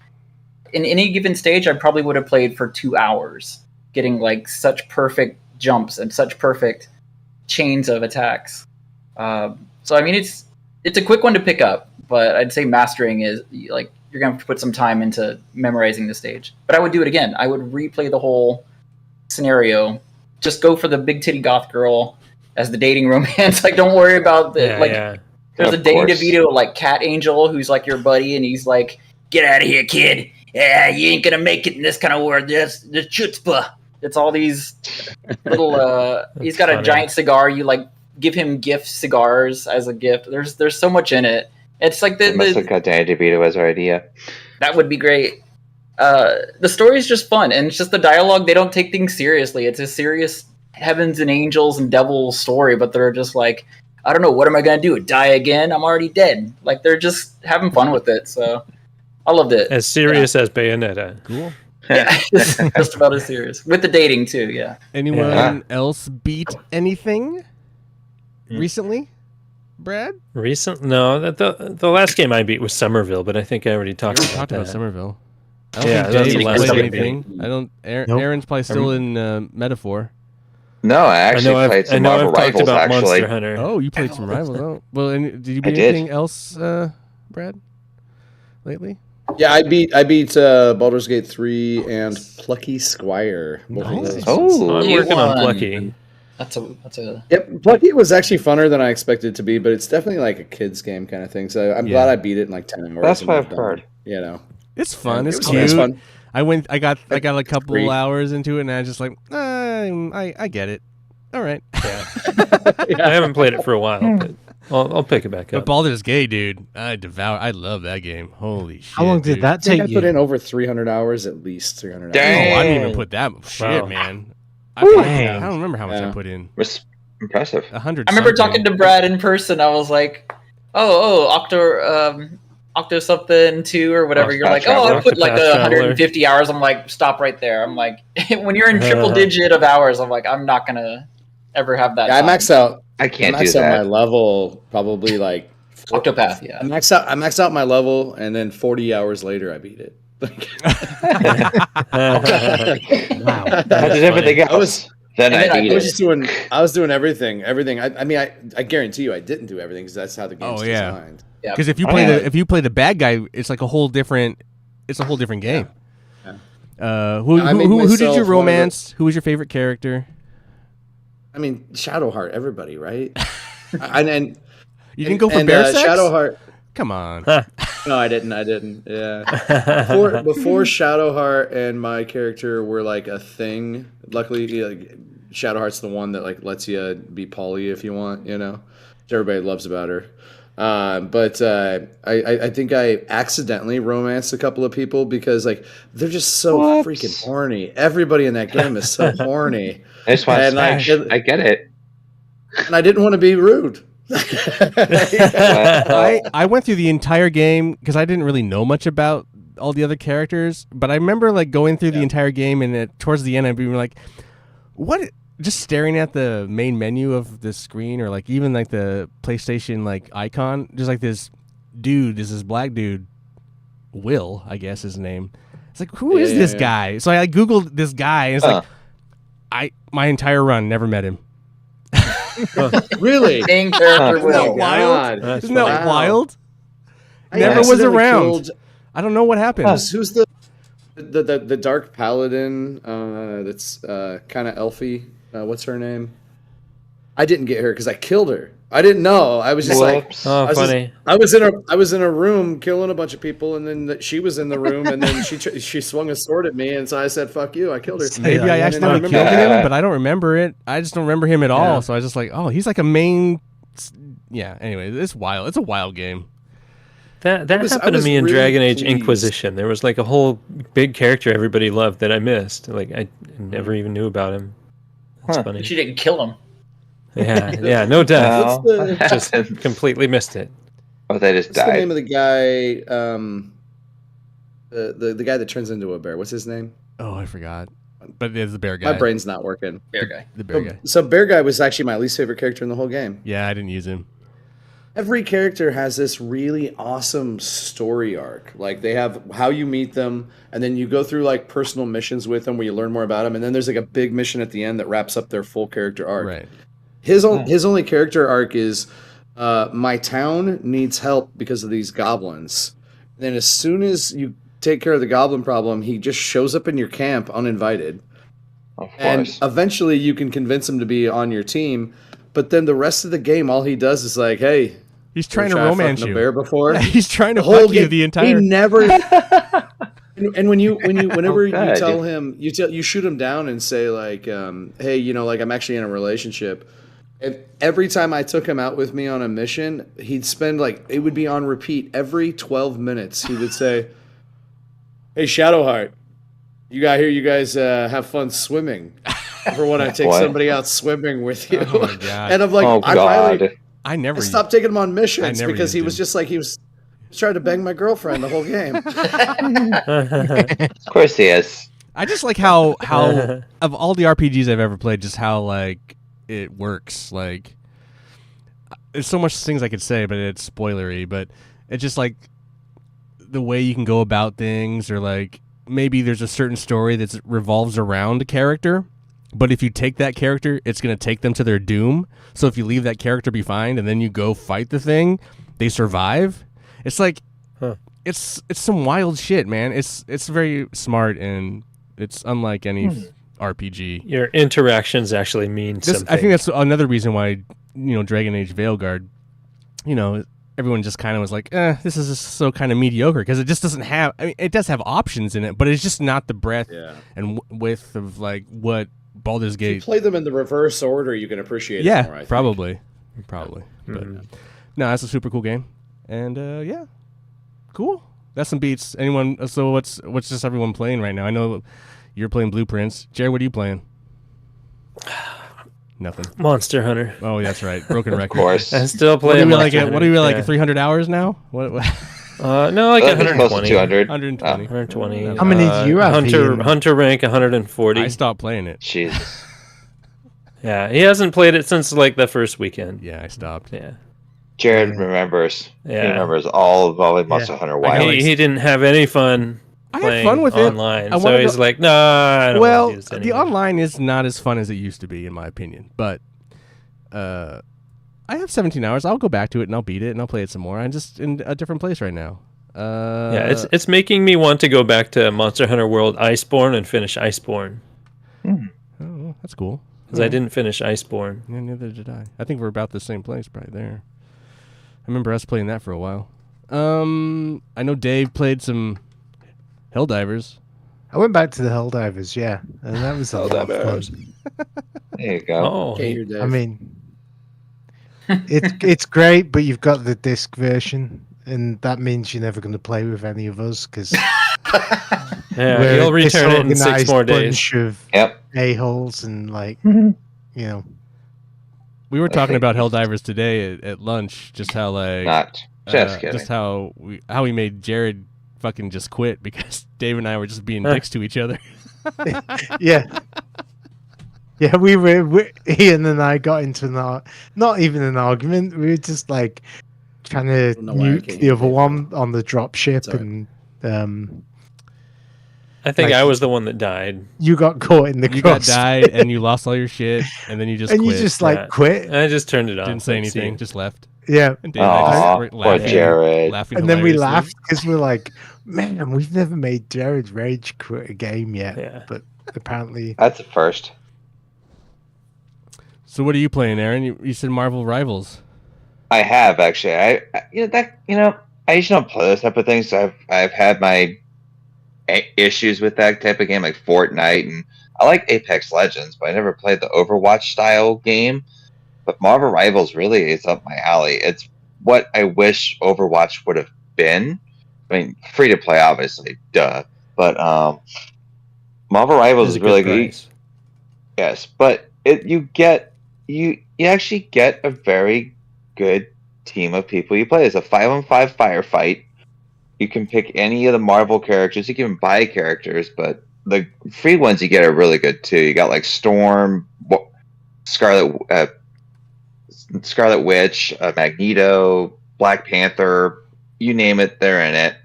in any given stage, I probably would have played for 2 hours, getting like such perfect jumps and such perfect chains of attacks. So I mean, it's a quick one to pick up, but I'd say mastering is like you're gonna have to put some time into memorizing the stage. But I would do it again. I would replay the whole scenario. Just go for the big titty goth girl as the dating romance. Like, don't worry about the There's Of a Danny course. DeVito like cat angel who's like your buddy, and he's like, "Get out of here, kid! Yeah, you ain't gonna make it in this kind of world. That's the chutzpah." It's all these little. He's got a funny. giant cigar. You like give him gift cigars as a gift. There's so much in it. It's like They must have got Danny DeVito as our idea. that would be great. The story is just fun, and it's just the dialogue. They don't take things seriously. It's a serious heavens and angels and devils story, but they're just like, I don't know, what am I gonna do? Die again? I'm already dead. Like they're just having fun with it. So I loved it. As serious as Bayonetta. Cool. Yeah, just about as serious with the dating too. Yeah. Anyone Yeah. else beat anything recently? Brad? No, the last game I beat was Somerville, but I think I already talked We about talked that. about Somerville. I don't Yeah, think that's Dave the last played game. anything. I don't. Nope. Aaron's probably still in Metaphor. No, I actually played some Marvel I've talked Rivals, about actually. Monster Hunter. Oh, you played some Rivals. Oh, well, and did you beat did. anything else, Brad? Lately? Yeah, I beat Baldur's Gate 3 and Plucky Squire. Both of Nice. those. Oh, I'm You working on won. Plucky. That's a. Yep, Plucky was actually funner than I expected it to be, but it's definitely like a kid's game kind of thing. So I'm Yeah. glad I beat it in like 10 hours. That's and what moved I've on, heard. You know, It's fun. It's it was cute. nice fun. I got a couple Free. hours into it, and I was just like, I get it. All right. I haven't played it for a while, but I'll pick it back But up. Baldur's Gate, dude, I love that game. Holy shit. How long did dude. that I think take I put you? in over 300 hours, at least 300 Dang. Oh, hours. I didn't even put that shit, Wow. man. Dang. I don't remember how much I Yeah. put in. Impressive. 100. I remember something. talking to Brad in person. I was like, Octo something 2 or whatever. You're Octopath like, Traveler. I put like Octopath 150 hours. I'm like, stop right there. I'm like, when you're in triple digit of hours, I'm like, I'm not gonna ever have that. Yeah, I time. maxed out. I can't I do maxed out my that. level probably like. Octopath, yeah. I maxed out my level, and then 40 hours later, I beat it. Wow. I did everything else. I was- then and I then I beat was it. just doing. I was doing everything. I mean, I guarantee you, I didn't do everything because that's how the game's Oh, yeah. designed. Because if you Oh, play yeah. if you play the bad guy, it's like a whole different. It's a whole different game. Who I made did myself you one of the- romance? Who was your favorite character? I mean, Shadowheart, everybody, right? and You didn't go for and, bear sex. Shadowheart. Come on. No, I didn't. Yeah. Before Shadowheart and my character were like a thing. Luckily, like, Shadowheart's the one that like lets you be poly if you want, you know. Which everybody loves about her. But I think I accidentally romanced a couple of people because like they're just so What? freaking horny. Everybody in that game is so horny, I just want to And, like, smash. I get it. and I didn't want to be rude. I went through the entire game because I didn't really know much about all the other characters, but I remember like going through the entire game and towards the end I'd be like, what? Just staring at the main menu of the screen or like even like the PlayStation like icon, just like this black dude, Will, I guess his name. It's like, who is this guy? So I like, Googled this guy and it's like, my entire run never met him. Really? Main character Isn't that Will. wild? That's Isn't that Wow. wild? I Never was accidentally around. killed- I don't know what happened. Who's the dark paladin? That's kind of elfy. What's her name? I didn't get her because I killed her. I didn't know. I was just Whoops. Oh, I was funny. I was in a room killing a bunch of people, and then she was in the room, and then she swung a sword at me, and so I said, "Fuck you!" I killed her. Maybe I And accidentally then killed remember- him, but I don't remember it. I just don't remember him at all. Yeah. So I was just like, oh, he's like a main. Yeah. Anyway, it's wild. It's a wild game. That I happened to was me in really Dragon Age pleased. Inquisition. There was like a whole big character everybody loved that I missed. Like I never even knew about him. That's Huh. funny. But you didn't kill him. Yeah, no death. Well, the- that Just happens. completely missed it. Oh, they just What's the name died. of the guy? The guy that turns into a bear. What's his name? Oh, I forgot. But it's the bear guy. My brain's not working. Bear guy. The bear guy. So Bear Guy was actually my least favorite character in the whole game. Yeah, I didn't use him. Every character has this really awesome story arc. Like they have how you meet them, and then you go through like personal missions with them where you learn more about them, and then there's like a big mission at the end that wraps up their full character arc. Right. His only character arc is my town needs help because of these goblins. And then as soon as you take care of the goblin problem, he just shows up in your camp uninvited. Of And course. eventually you can convince him to be on your team, but then the rest of the game all he does is like, "Hey, He's trying to ever tried romance fucking you. a bear before?" He's trying to The whole fuck you game, the entire. He never. and whenever you God. tell him, you shoot him down and say like, "Hey, like I'm actually in a relationship." And every time I took him out with me on a mission, he'd spend like it would be on repeat every 12 minutes. He would say, "Hey, Shadowheart, you guys have fun swimming." For when I take What? somebody out swimming with you, Oh my God. and I'm like, Oh I God. finally I never. I stopped taking him on missions never because he used was him. just like he was trying to bang my girlfriend the whole game. Of course he is. I just like how of all the RPGs I've ever played, just how like it works. Like, there's so much things I could say, but it's spoilery. But it's just like the way you can go about things, or like maybe there's a certain story that revolves around a character. But if you take that character, it's going to take them to their doom. So if you leave that character behind and then you go fight the thing, they survive. It's like, it's some wild shit, man. It's very smart, and it's unlike any RPG. Your interactions actually mean something. I think that's another reason why, Dragon Age Veilguard, everyone just kind of was like, this is just so kind of mediocre, because it just doesn't have, I mean, it does have options in it, but it's just not the breadth Yeah. and width of like what Baldur's If you Gate. play them in the reverse order, you can appreciate it Yeah, more, I think. probably. But Mhm. no, that's a super cool game, and yeah, cool. That's some beats. Anyone? So what's just everyone playing right now? I know you're playing Blueprints. Jared, what are you playing? Nothing. Monster Hunter. Oh, that's right. Broken Of record. course. I'm still What are playing. we like? Monster What are we Hunter. like? Yeah. 300 hours now? What? No, like Well, it's close to 120. 200. 120. 120. How many do you have, Hunter Ian? Hunter rank 140. I stopped playing it. Jesus. Yeah, he hasn't played it since like the first weekend. Yeah, I stopped. Yeah. Jared remembers. Yeah. He remembers all of Only Monster Hunter I Wild. got He didn't have any fun I had playing fun with it. online. I So wanted he's to- like, nah, I don't Well, want to do this the anymore. online is not as fun as it used to be, in my opinion. But I have 17 hours. I'll go back to it and I'll beat it and I'll play it some more. I'm just in a different place right now. Yeah, it's making me want to go back to Monster Hunter World Iceborne and finish Iceborne. Oh, that's cool. Because I didn't finish Iceborne. Yeah, neither did I. I think we're about the same place right there. I remember us playing that for a while. I know Dave played some Helldivers. I went back to the Helldivers, yeah, and that was a lot of Helldivers. fun. There you go. Oh, Okay, you're Dave. I mean, it's great, but you've got the disc version, and that means you're never going to play with any of us because yeah, you'll return it in 6 more days. Bunch of Yep. a-holes and like, We were I talking think about we- Helldivers today at lunch. Just how like Not. Just kidding. just how we made Jared fucking just quit because Dave and I were just being dicks to each other. yeah. Yeah, Ian and I got into not even an argument. We were just like trying to don't know why I nuke can't the get other it. one on the drop ship, Sorry. and I think Like- I was the one that died. you got caught in the You got cross, died and you lost all your shit, and then you just and quit. you just like Yeah. quit. I just turned it off. didn't say Like, see. anything, just left. Yeah, And Dave and I just Aw, were poor laughing, Jared. laughing and then we hilariously. laughed because we're like, man, we've never made Jared rage quit a game yet, Yeah. but apparently, That's the first. So what are you playing, Aaron? You said Marvel Rivals. I have actually. I usually don't play those type of things. So I've had my issues with that type of game, like Fortnite, and I like Apex Legends, but I never played the Overwatch style game. But Marvel Rivals really is up my alley. It's what I wish Overwatch would have been. I mean, free to play, obviously, duh. But Marvel Rivals It's a is really good good. price. Yes, but you actually get a very good team of people you play. It's a 5-on-5 firefight. You can pick any of the Marvel characters. You can even buy characters, but the free ones you get are really good too. You got like Storm, Scarlet Witch, Magneto, Black Panther. You name it, they're in it.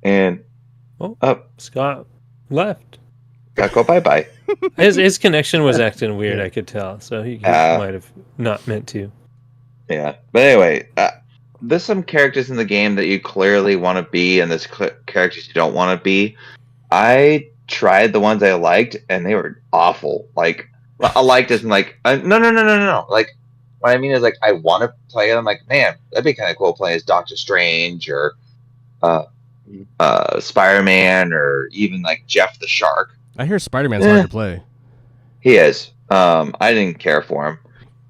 And Scott left. gotta go bye. His connection was acting weird. I could tell, so he might have not meant to. Yeah, but anyway, there's some characters in the game that you clearly want to be, and there's characters you don't want to be. I tried the ones I liked, and they were awful. Like, I liked as in like, no. Like, what I mean is like, I want to play it. I'm like, man, that'd be kind of cool playing as Doctor Strange or Spider-Man or even like Jeff the Shark. I hear Spider-Man's hard to play. He is. I didn't care for him,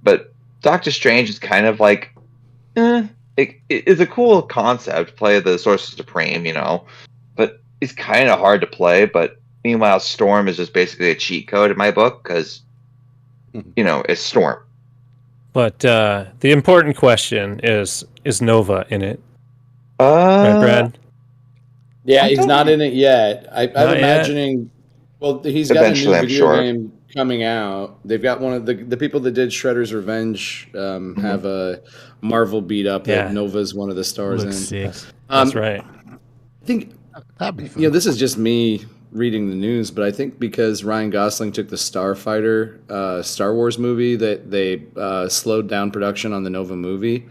but Doctor Strange is kind of like, it's a cool concept. Play the Sorcerer Supreme, but it's kind of hard to play. But meanwhile, Storm is just basically a cheat code in my book because, it's Storm. But the important question is Nova in it? Right, Brad? Yeah, he's not in it yet. I'm Not yet? imagining. Well, he's got a new Eventually, I'm video sure. game coming out. They've got one of the people that did Shredder's Revenge have a Marvel beat up Yeah. that Nova's one of the stars Looks in. sick. That's right. I think That'd be fun. this is just me reading the news, but I think because Ryan Gosling took the Starfighter Star Wars movie that they slowed down production on the Nova movie.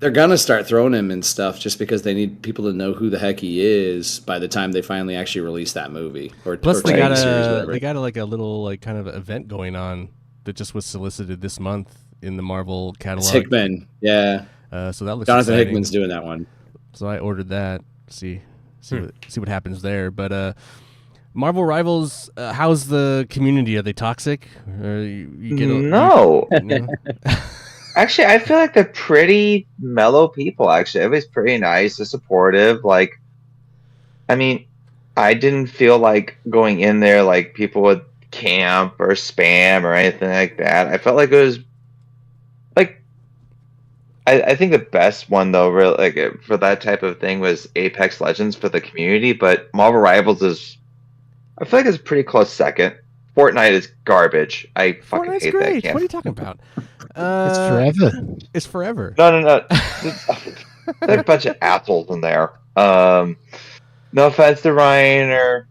They're gonna start throwing him in stuff just because they need people to know who the heck he is by the time they finally actually release that movie or Plus, they TV got series, whatever. like a little like kind of event going on that just was solicited this month in the Marvel It's catalog. Hickman, yeah. So that looks Jonathan exciting. Hickman's doing that one. So I ordered that. See what happens there. But Marvel Rivals, how's the community? Are they toxic? Or you get No. no? Actually, I feel like they're pretty mellow people. Actually, everybody's pretty nice, they're supportive. Like, I mean, I didn't feel like going in there like people would camp or spam or anything like that. I felt like it was like, I think the best one though, really, like for that type of thing, was Apex Legends for the community. But Marvel Rivals is, I feel like it's a pretty close second. Fortnite is garbage. I fucking Fortnite's hate great. that game. What are you talking about? It's forever. It's forever. No. There's a bunch of assholes in there. No offense to Ryan or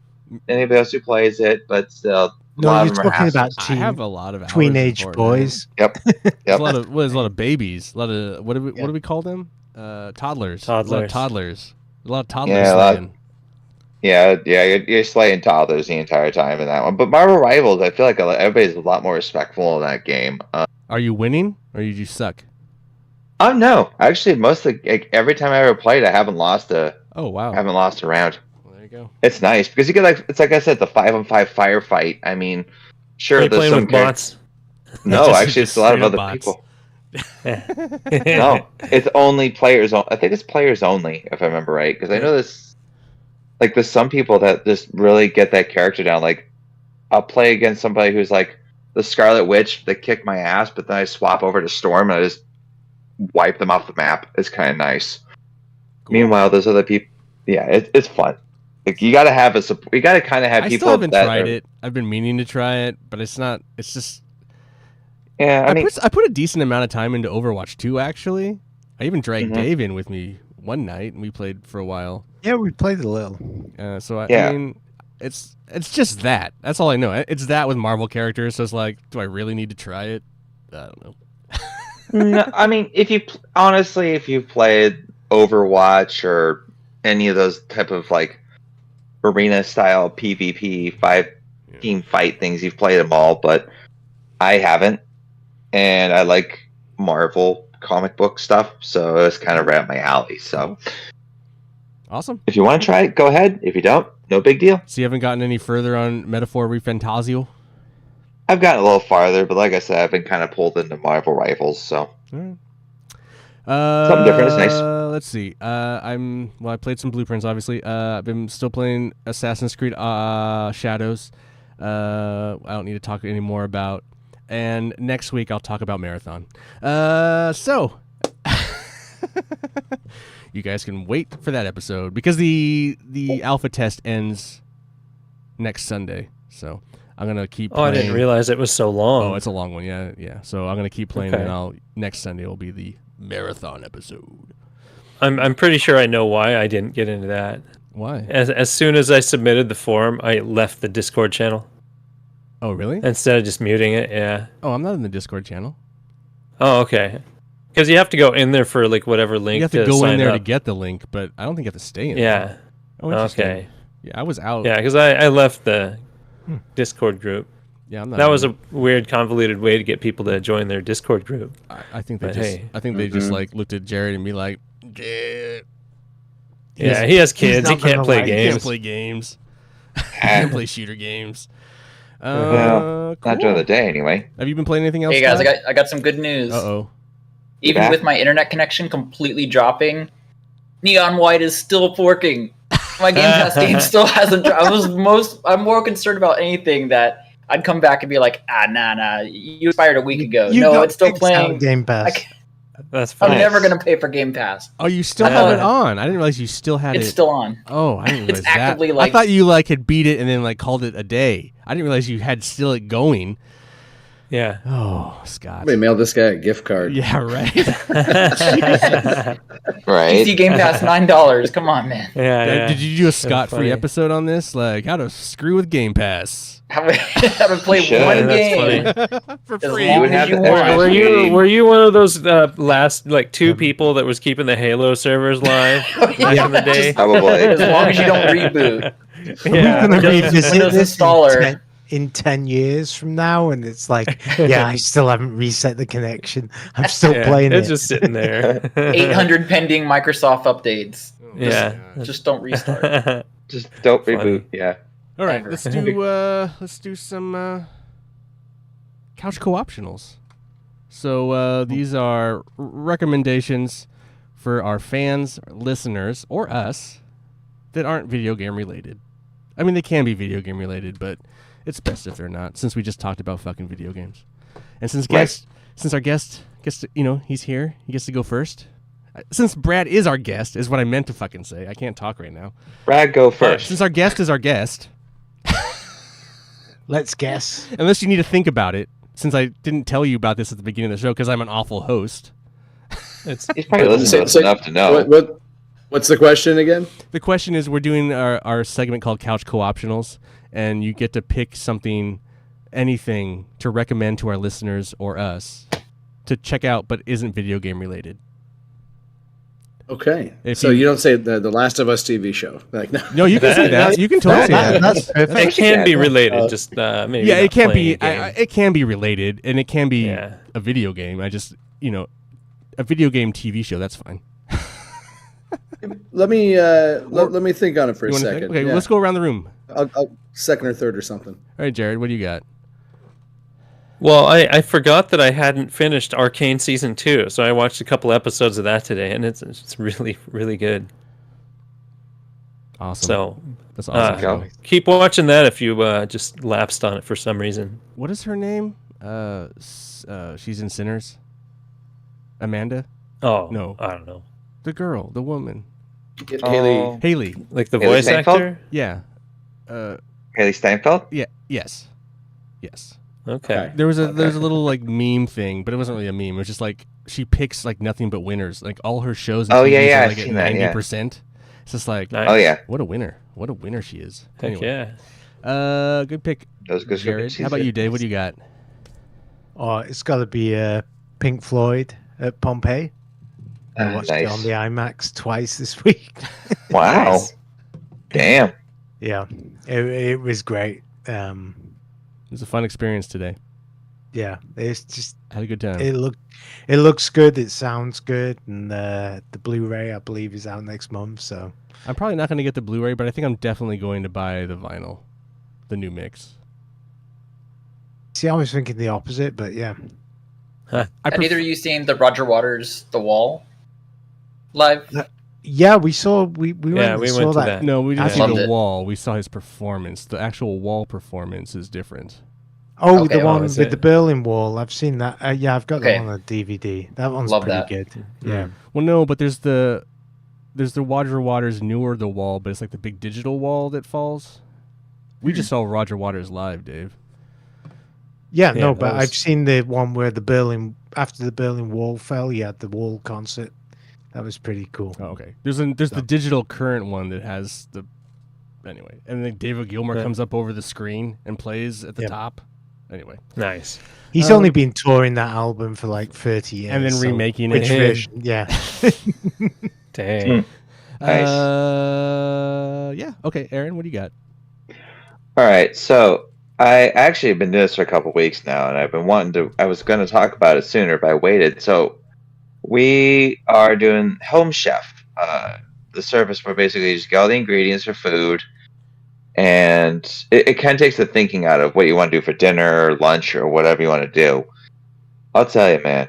anybody else who plays it, but still, a No, lot you're of them are talking about I have a lot of hours in teenage Fortnite. boys. Yep. There's a lot of there's a lot of babies. A lot of what do we call them? Toddlers. A lot of Toddlers. toddlers. A lot of toddlers. Yeah, a lot- slaying. Yeah, you're slaying toddlers the entire time in that one. But Marvel Rivals, I feel like everybody's a lot more respectful in that game. Are you winning or you just suck? Oh no, actually, every time I ever played, I haven't lost a round. Well, there you go. It's nice because you get it's like I said, the 5-on-5 firefight. I mean, sure, Are you there's playing some with bots? No, Just- actually, just it's a lot of straight up other bots. people. No, it's only players. I think it's players only, if I remember right. Because I know there's some people that just really get that character down. Like, I'll play against somebody who's like the Scarlet Witch. They kick my ass, but then I swap over to Storm and I just wipe them off the map. It's kind of nice. Cool. Meanwhile, there's other people. Yeah, it's fun. Like, you gotta have you gotta kind of have I people. still haven't that tried are- it. I've been meaning to try it, but it's not. It's just. Yeah, I mean, I put a decent amount of time into Overwatch 2, actually. I even dragged Mhm. Dave in with me one night, and we played for a while. Yeah, we played a little. So I Yeah. mean, it's just that. That's all I know. It's that with Marvel characters. So it's like, do I really need to try it? I don't know. No, I mean, if you played Overwatch or any of those type of like arena style PvP 5 team fight things, you've played them all. But I haven't, and I like Marvel comic book stuff, so it's kind of right up my alley. So Awesome. if you want to try it, go ahead. If you don't, no big deal. So you haven't gotten any further on Metaphor Refantasio? I've gotten a little farther, but like I said, I've been kind of pulled into Marvel rifles, so Something different is nice. Let's see. I played some Blueprints, obviously. I've been still playing Assassin's Creed Shadows. I don't need to talk anymore about. And next week I'll talk about Marathon. So you guys can wait for that episode because the alpha test ends next Sunday. So I'm gonna keep. Oh, I didn't playing. realize it was so long. Oh, it's a long one. Yeah. So I'm gonna keep playing, Okay. and next Sunday will be the Marathon episode. I'm pretty sure I know why I didn't get into that. Why? As soon as I submitted the form, I left the Discord channel Oh, really? instead of just muting it. Yeah. Oh, I'm not in the Discord channel. Oh, okay. Because you have to go in there for like whatever link You have to go sign in there up. to get the link, but I don't think you have to stay in. there. Yeah. Oh, interesting. Okay. Yeah, I was out. Yeah, because I left the Discord group. Yeah, I'm not. That was in- a weird, convoluted way to get people to join their Discord group. I think they but just. hey. I think they just like looked at Jared and be like, "Yeah, Yeah, he has kids. He not gonna can't play like- he games. can't play games. He can't play shooter games." Well, not during the day anyway. Have you been playing anything else? Hey guys, I got some good news. Uh-oh. Even back? with my internet connection completely dropping, Neon White is still working. My Game Pass game still hasn't dropped. I'm more concerned about anything that I'd come back and be like, nah, you expired a week ago. You No, got it's still kicked out playing. of Game Pass. I can't- That's I'm fine. never gonna pay for Game Pass. Oh, you still have it on. I didn't realize you still had It's it. still on. Oh, I didn't realize It's actively, that. I like- thought you like had beat it and then like called it a day. I didn't realize you had still it going. Yeah. Oh, Scott. Somebody mailed this guy a gift card. Yeah, right. Right? PC Game Pass $9. Come on, man. Yeah. Did you do a Scott-free funny. episode on this? Like how to screw with Game Pass Haven't played Should, one that's game. funny. for As free? long would as have you to- want. Were you one of those last like two people that was keeping the Halo servers live back in the day? Probably. As long as you don't reboot. Yeah. We're gonna just revisit Windows this installer. in 10 years from now, and it's like, yeah, I still haven't reset the connection. I'm still Yeah, playing it's it. just sitting there. 800 pending Microsoft updates. Yeah. Just don't restart. Just don't Funny. reboot. Yeah. All right, Ever. let's do some couch co-optionals. So these are recommendations for our fans, listeners, or us that aren't video game related. I mean, they can be video game related, but it's best if they're not, since we just talked about fucking video games. And since Right. our guest gets to, he's here, he gets to go first. Since Brad is our guest, is what I meant to fucking say. I can't talk right now. Brad, go first. Since our guest is our guest, Let's guess. unless you need to think about it, since I didn't tell you about this at the beginning of the show because I'm an awful host. It's He's probably listened to us So- enough to know. What's the question again? The question is, we're doing our segment called Couch Co-optionals, and you get to pick anything to recommend to our listeners or us to check out, but isn't video game related. Okay. If So you- you don't say the Last of Us TV show. Like, no. No, you can say that. You can totally say that. That's perfect. it can be Yeah, related, just maybe. Yeah, not it can playing be. a game. It can be related, and it can be Yeah. a video game. A video game TV show. That's fine. Let me let me think on it for a You wanna second. think? Okay, Yeah. let's go around the room. I'll second or third or something. All right, Jared, what do you got? Well, I forgot that I hadn't finished Arcane Season 2, so I watched a couple episodes of that today, and it's really, really good. Awesome. So That's awesome. Go. keep watching that if you just lapsed on it for some reason. What is her name? She's in Sinners. Amanda, Oh, No. I don't know. the girl, the woman, Oh, Haley. Like the Haley voice Steinfeld? actor? Yeah. Haley Steinfeld? Yeah. Yes. Yes. Okay. There's a little like meme thing, but it wasn't really a meme. It was just like she picks like nothing but winners. Like all her shows. And Oh, yeah, TVs yeah, are, I've like at seen that, yeah. 90%. It's just like, Nice. Oh, yeah. what a winner! What a winner she is. Heck Anyway. yeah. Good pick, That was good. Jared. How about you, Dave? What do you got? Oh, it's got to be Pink Floyd at Pompeii. I watched it on Nice. the IMAX twice this week. Wow. Nice. Damn. Yeah, it was great. It was a fun experience today. yeah, it's just Had a good time. it looks good, it sounds good, and the Blu-ray I believe is out next month. So I'm probably not going to get the Blu-ray, but I think I'm definitely going to buy the vinyl, the new mix. see, I was thinking the opposite, but yeah, I Have either of you seen the Roger Waters The Wall live? yeah, we saw we Yeah, went, we and went saw to that. that. No, we didn't I see loved the it. wall. We saw his performance. The actual wall performance is different. Oh, Okay, the one is with it? the Berlin Wall. I've seen that. Yeah, I've got Okay. that on a DVD. That one's Love pretty that. good. Yeah. Well, no, but there's the Roger Waters newer The Wall, but it's like the big digital wall that falls. We just saw Roger Waters live, Dave. Yeah, Yeah, no, that but was- I've seen the one where after the Berlin Wall fell, you had the Wall concert. That was pretty cool. Oh, okay. There's the digital current one that has the anyway, and then David Gilmour Yeah. comes up over the screen and plays at the Yep. top. Anyway, Nice. He's only been touring that album for like 30 years. and then so remaking which it. version? Yeah. Dang. Nice. Yeah. Okay, Aaron, what do you got? All right, so I actually have been doing this for a couple weeks now, and I've been wanting to. I was going to talk about it sooner, but I waited. So we are doing Home Chef, the service where basically you just get all the ingredients for food, and it kind of takes the thinking out of what you want to do for dinner or lunch or whatever you want to do. I'll tell you, man,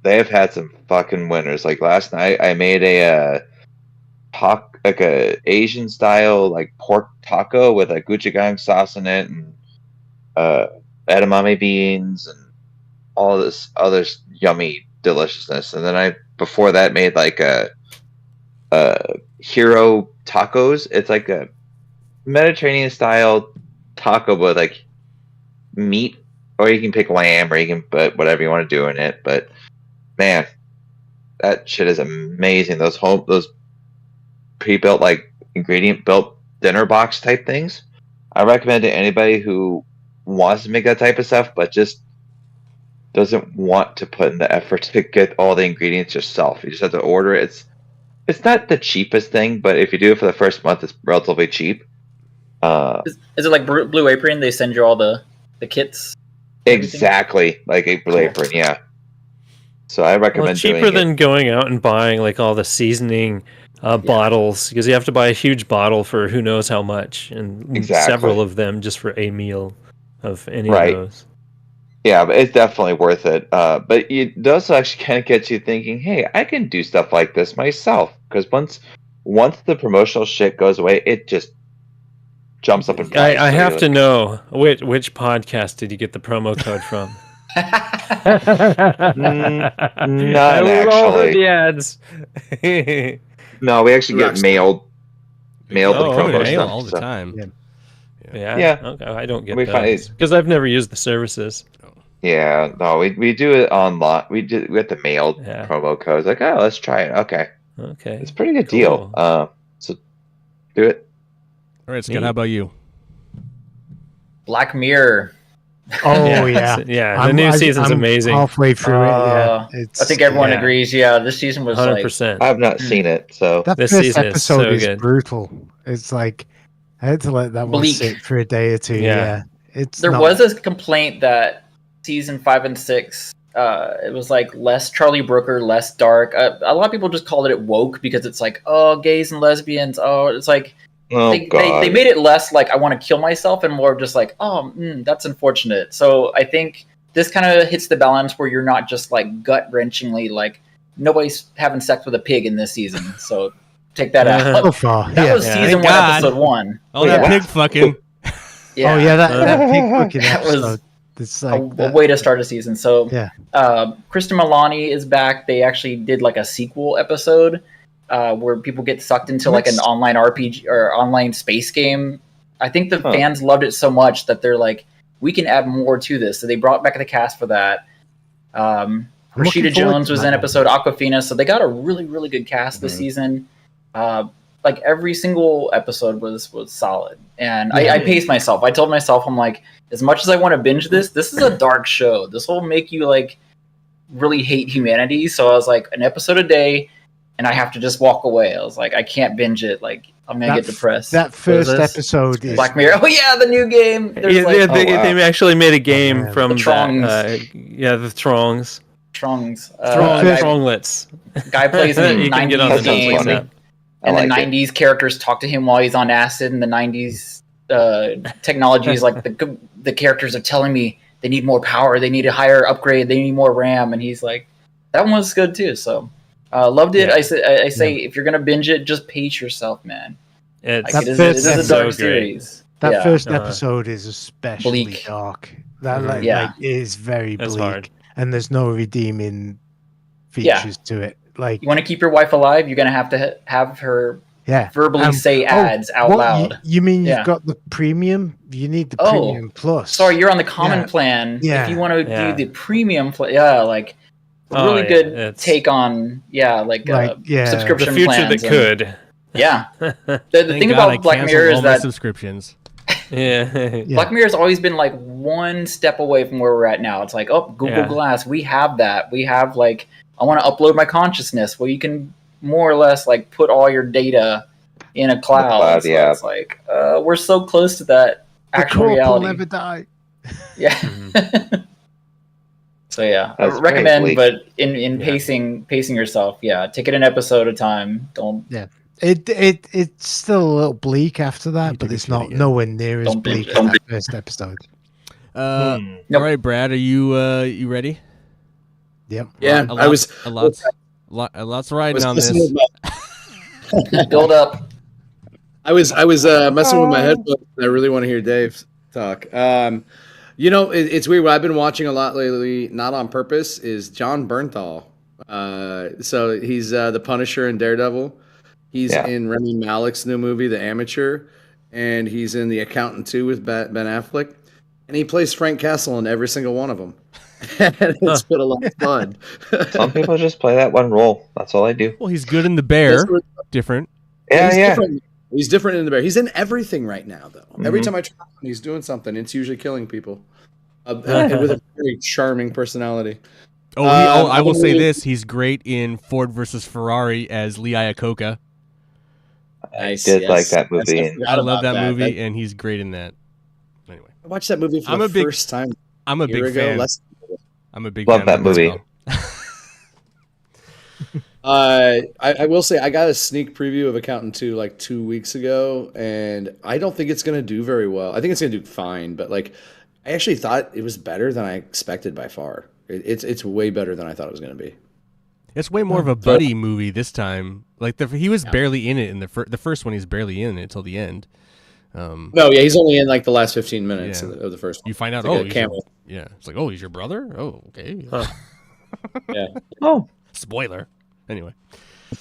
they have had some fucking winners. Like last night, I made a Asian style like pork taco with a gochujang sauce in it and edamame beans and all this other yummy deliciousness. And then I before that made like a hero tacos. It's like a Mediterranean style taco with like meat, or you can pick lamb, or you can put whatever you want to do in it. But man, that shit is amazing. Those pre-built like ingredient built dinner box type things. I recommend to anybody who wants to make that type of stuff, but just doesn't want to put in the effort to get all the ingredients yourself. You just have to order it. It's not the cheapest thing, but if you do it for the first month, it's relatively cheap. Is it like Blue Apron? They send you all the kits. Exactly like a Blue Apron, yeah. So I recommend Well, cheaper doing than going out and buying like all the seasoning bottles, because you have to buy a huge bottle for who knows how much, and Exactly. several of them just for a meal of any Right. of those. Yeah, but it's definitely worth it. But it does actually kind of get you thinking, hey, I can do stuff like this myself. Because once the promotional shit goes away, it just jumps up in price. I So have you're to like, know which podcast did you get the promo code from? None, I will roll for actually. the ads. No, we actually get Rockstar. mailed Oh, the promo mail stuff. all the so- time. Yeah. Yeah. Yeah. Okay, I don't get We find those because I've never used the services. Yeah, no, we do it online. We get the mailed Yeah. promo codes. Like, oh, let's try it. Okay, Okay. it's a pretty good deal. Cool. So do it. All right, Scott, Neat. how about you? Black Mirror. Oh yeah. Yeah, the new season's amazing. Halfway through it, Uh, yeah. It's, I think everyone yeah. agrees. Yeah, this season was like 100%. I've not seen it, so that This first season is episode so is good. brutal. It's like I had to let that one Bleak. sit for a day or two. Yeah. Yeah, it's there not- was a complaint that season 5 and 6 it was like less Charlie Brooker, less dark. A lot of people just called it woke because it's like, oh, gays and lesbians. Oh, it's like they made it less like I want to kill myself and more just like, oh, that's unfortunate. So I think this kind of hits the balance where you're not just like gut wrenchingly like nobody's having sex with a pig in this season. So take that so out. far. That yeah. was Yeah. season Thank 1, God. episode 1. Oh, that Yeah. pig fucking. Yeah. Oh yeah, that pig fucking That was episode. It's a, like a that- way to start a season. So, Yeah. Kristen Milani is back. They actually did like a sequel episode where people get sucked into like an That's- online RPG or online space game. I think the Huh. fans loved it so much that they're like, we can add more to this. So they brought back the cast for that. looking Rashida forward Jones to was that in one. episode Aquafina. So they got a really, really good cast this season. Like every single episode was solid, and I paced myself. I told myself, I'm like, as much as I want to binge this is a dark show. This will make you like really hate humanity. So I was like, an episode a day, and I have to just walk away. I was like, I can't binge it. Like, I'm gonna get depressed. That What is first this? episode is Black Mirror. Oh yeah, the new game. There's Yeah, like they actually made a game man. from The Trongs. the Trongs. Trongs. Trongs. Stronglets. Guy plays in the You can get on the 90s That sounds game, funny. game. I and like the it. 90s characters talk to him while he's on acid, and the 90s technology is like the characters are telling me they need more power, they need a higher upgrade, they need more RAM, and he's like, that one was good too. So loved it. Yeah. I say if you're gonna binge it, just pace yourself, man. It's Like, That it is first a so dark great. series. that Yeah. first Uh-huh. episode is especially Bleak. dark. That Mhm. like, Yeah. like it is very That's bleak, hard. and there's no redeeming Yeah. features to it. Like, You want to keep your wife alive, you're gonna have to have her yeah, verbally say oh, ads out what, loud. You mean Yeah. you've got the premium? You need the Oh, premium plus. Sorry, you're on the common Yeah. plan. Yeah. If you want to Yeah. do the premium plan, yeah, like Oh, really yeah, good it's- take on, like yeah. The subscription future plans. that and- could. Yeah. The Thank thing God I about Black canceled Mirror all is my that subscriptions. Yeah. Yeah. Black Mirror has always been like one step away from where we're at now. It's like, oh, Google Yeah. Glass, we have that. We have like, I want to upload my consciousness, where you can more or less like put all your data in a cloud. cloud, So yeah. it's like, we're so close to that The actual corp will reality. never die. Yeah. Mhm. So yeah, I That's recommend, great, but in Yeah. pacing yourself. Yeah, take it an episode at a time. Don't It's still a little bleak after You that, took but a it's shit not again. nowhere near as Don't bleak binge as it. that first episode. Nope. Nope. All right, Brad, are you ready? Yep. Yeah, A I was lots riding was on messing this. with my, build up. I was messing with my headphones. And I really want to hear Dave talk. It's weird. What I've been watching a lot lately, not on purpose, is John Bernthal. So he's the Punisher in Daredevil. He's Yeah. in Rami Malek's new movie, The Amateur, and he's in The Accountant 2 with Ben Affleck. And he plays Frank Castle in every single one of them. And it's been a lot of fun. Some people just play that one role. That's all I do. Well, he's good in the Bear. That's what- Different. Yeah, he's yeah. different. He's different in the Bear. He's in everything right now, though. Every Mhm. time I turn on, he's doing something. It's usually killing people. With a very charming personality. I will say I- this: he's great in Ford versus Ferrari as Lee Iacocca. I did like that movie. Yes, I love forgot that about movie, and he's great in that. Anyway, I watched that movie for I'm the a big- first time I'm a a year big ago. fan. I'm a big Love fan that of movie. Bernthal. I will say I got a sneak preview of Accountant 2 like 2 weeks ago, and I don't think it's going to do very well. I think it's going to do fine, but like I actually thought it was better than I expected by far. It's way better than I thought it was going to be. It's way more of a buddy movie this time. Like he was barely in it in the first one. He's barely in it till the end. No, yeah, he's only in like the last 15 minutes Yeah. of the first one. You find out, It's like oh, a he's cameo. yeah. It's like, oh, he's your brother. Oh, okay. Huh. Yeah. Oh, Spoiler. Anyway.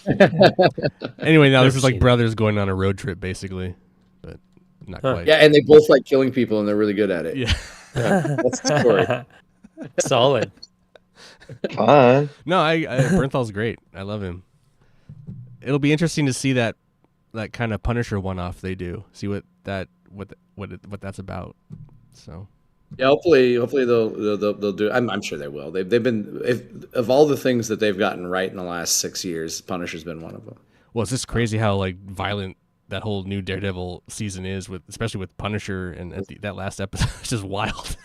Anyway, now this Never is like seen it. brothers going on a road trip, basically, but not Huh. quite. Yeah, and they both like killing people, and they're really good at it. Yeah. That's the story. Solid. fun. No, Bernthal's great. I love him. It'll be interesting to see that kind of Punisher one-off they do. See what that's about. So Yeah, hopefully they'll do. I'm sure they will. They've been of all the things that they've gotten right in the last 6 years, Punisher's been one of them. well, it's just crazy how like violent that whole new Daredevil season is, especially with Punisher, and that last episode is just wild.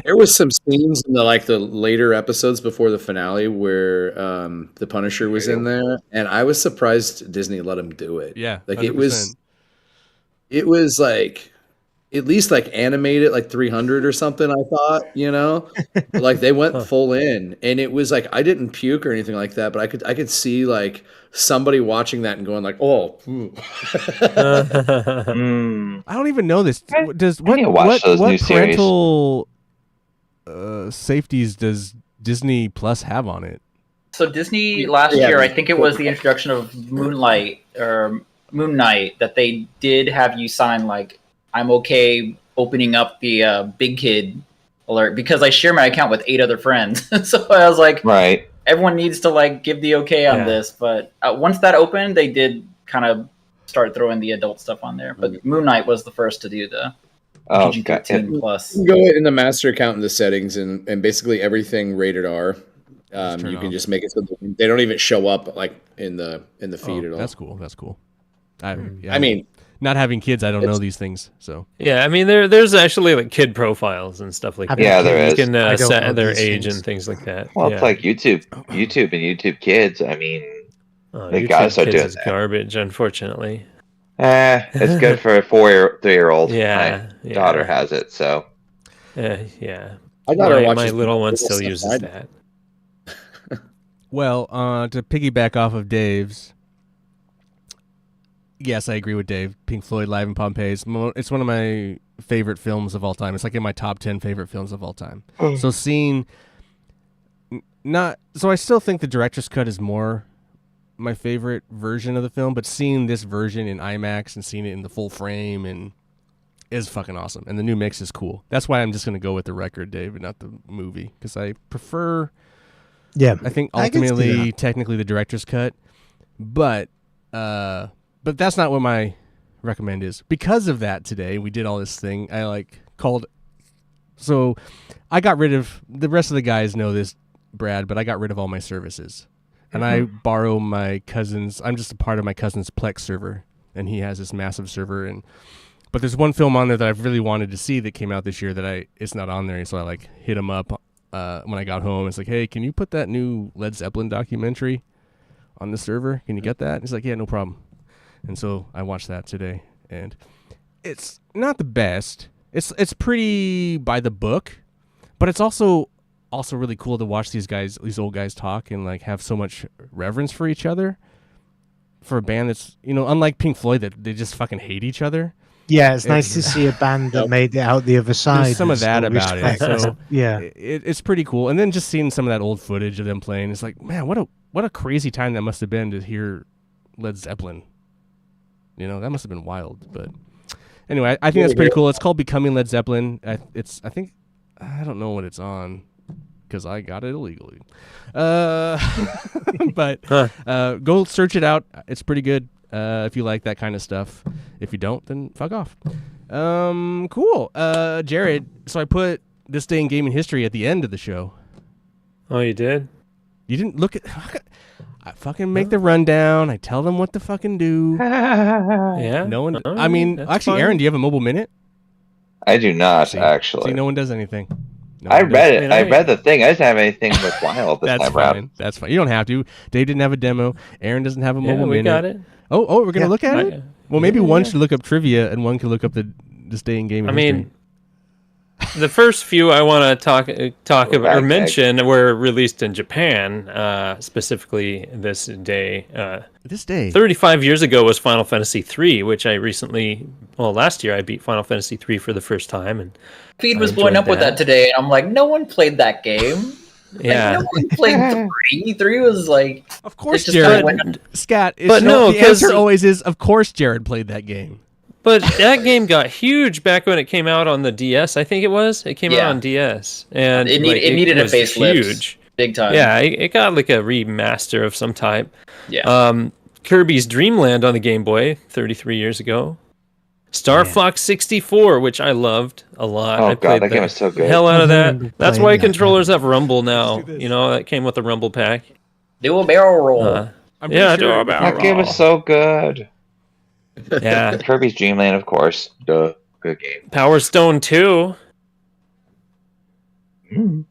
There was some scenes in the later episodes before the finale where the Punisher was in there, and I was surprised Disney let him do it. Yeah, like 100%. it was like at least like animated like 300 or something. I thought, but, like they went full in, and it was like I didn't puke or anything like that, but I could see like somebody watching that and going like, oh. Ooh. Mm. I don't even know this. Does I need to watch those new series. parental safeties does Disney Plus have on it? So Disney last Yeah. year, I think it was the introduction of Moonlight or Moon Knight that they did have you sign like I'm okay opening up the Big Kid alert because I share my account with 8 other friends. So I was like, Right. everyone needs to like give the okay on Yeah. this. But once that opened, they did kind of start throwing the adult stuff on there. But Moon Knight was the first to do the Oh, PG-13 plus. You can go in the master account in the settings and basically everything rated R. turn You can off. just make it so they don't even show up like in the feed at all. That's cool. That's cool. I I mean, not having kids, I don't know it's- these things. So Yeah, I mean there's actually like kid profiles and stuff like that. Yeah, there You is. can I don't know set their these age things. and things like that. Well, yeah. it's like YouTube and YouTube Kids. I mean, they YouTube gotta start Kids doing is that. garbage, unfortunately. It's good for a 3-year-old. Yeah, My daughter has it, so yeah. I thought My little one still stuff uses like that. well, to piggyback off of Dave's. Yes, I agree with Dave. Pink Floyd Live in Pompeii. It's one of my favorite films of all time. It's like in my top 10 favorite films of all time. So seeing I still think the director's cut is more my favorite version of the film, but seeing this version in IMAX and seeing it in the full frame and is fucking awesome. And the new mix is cool. That's why I'm just going to go with the record, Dave, and not the movie, because I prefer Yeah. I think I can see ultimately, that. technically, the director's cut, but that's not what my recommend is. Because of that, today we did all this thing. I called. So, I got rid of the rest of the guys know this, Brad, but I got rid of all my services, and I borrow my cousin's. I'm just a part of my cousin's Plex server, and he has this massive server. But there's one film on there that I've really wanted to see that came out this year that it's not on there, so I hit him up. When I got home, it's like, hey, can you put that new Led Zeppelin documentary on the server? Can you get that? He's like, yeah, no problem. And so I watched that today, and it's not the best. It's pretty by the book, but it's also really cool to watch these old guys talk and have so much reverence for each other. For a band that's unlike Pink Floyd that they just fucking hate each other. Yeah, it's nice to see a band that made it out the other side. There's some of and that still about it. respect. So yeah, it's pretty cool. And then just seeing some of that old footage of them playing, it's like, man, what a crazy time that must have been to hear Led Zeppelin. That must have been wild. But anyway, I think that's pretty cool. It's called Becoming Led Zeppelin. I don't know what it's on because I got it illegally. But go search it out. It's pretty good. If you like that kind of stuff. If you don't, then fuck off. Cool. Jared, so I put this day in gaming history at the end of the show. Oh, you did? You didn't look at... I fucking make the rundown. I tell them what to fucking do. Yeah. No one... All I mean, right, that's actually, fine. Aaron, do you have a mobile minute? I do not See, actually. no one does anything. No I one read does. it. I read the thing. I didn't have anything worthwhile this That's time fine. around. That's fine. You don't have to. Dave didn't have a demo. Aaron doesn't have a Yeah, mobile we minute. got it. Oh, we're gonna Yeah. look at it. Yeah. Well, maybe Yeah, one yeah. should look up trivia and one could look up this day in gaming I history. mean, the first few I want to talk about or Ragtag. mention were released in Japan, specifically this day. This day. 35 years ago was Final Fantasy III, which I last year I beat Final Fantasy III for the first time, and Feed I was blowing enjoyed up with that. that today, and I'm like, no one played that game. yeah. Like, no one played 3. 3 was like, Of course, It just kinda Jared. went- Scott. But no, the 'cause- answer always is, of course, Jared played that game. But that game got huge back when it came out on the DS. I think it was. It came out Yeah. on DS, and it needed a was facelift. huge. Big time. Yeah, it got like a remaster of some type. Yeah. Kirby's Dream Land on the Game Boy 33 years ago. Star Fox 64, which I loved a lot. Oh, I God, played that game the was so good. hell out of I that. remember That's playing why that. controllers have Rumble now. Let's do this. That came with the Rumble pack. Do a barrel roll. I'm Yeah, pretty sure- do a barrel That game was so good. Yeah. Kirby's Dream Land, of course. Duh. Good game. Power Stone 2.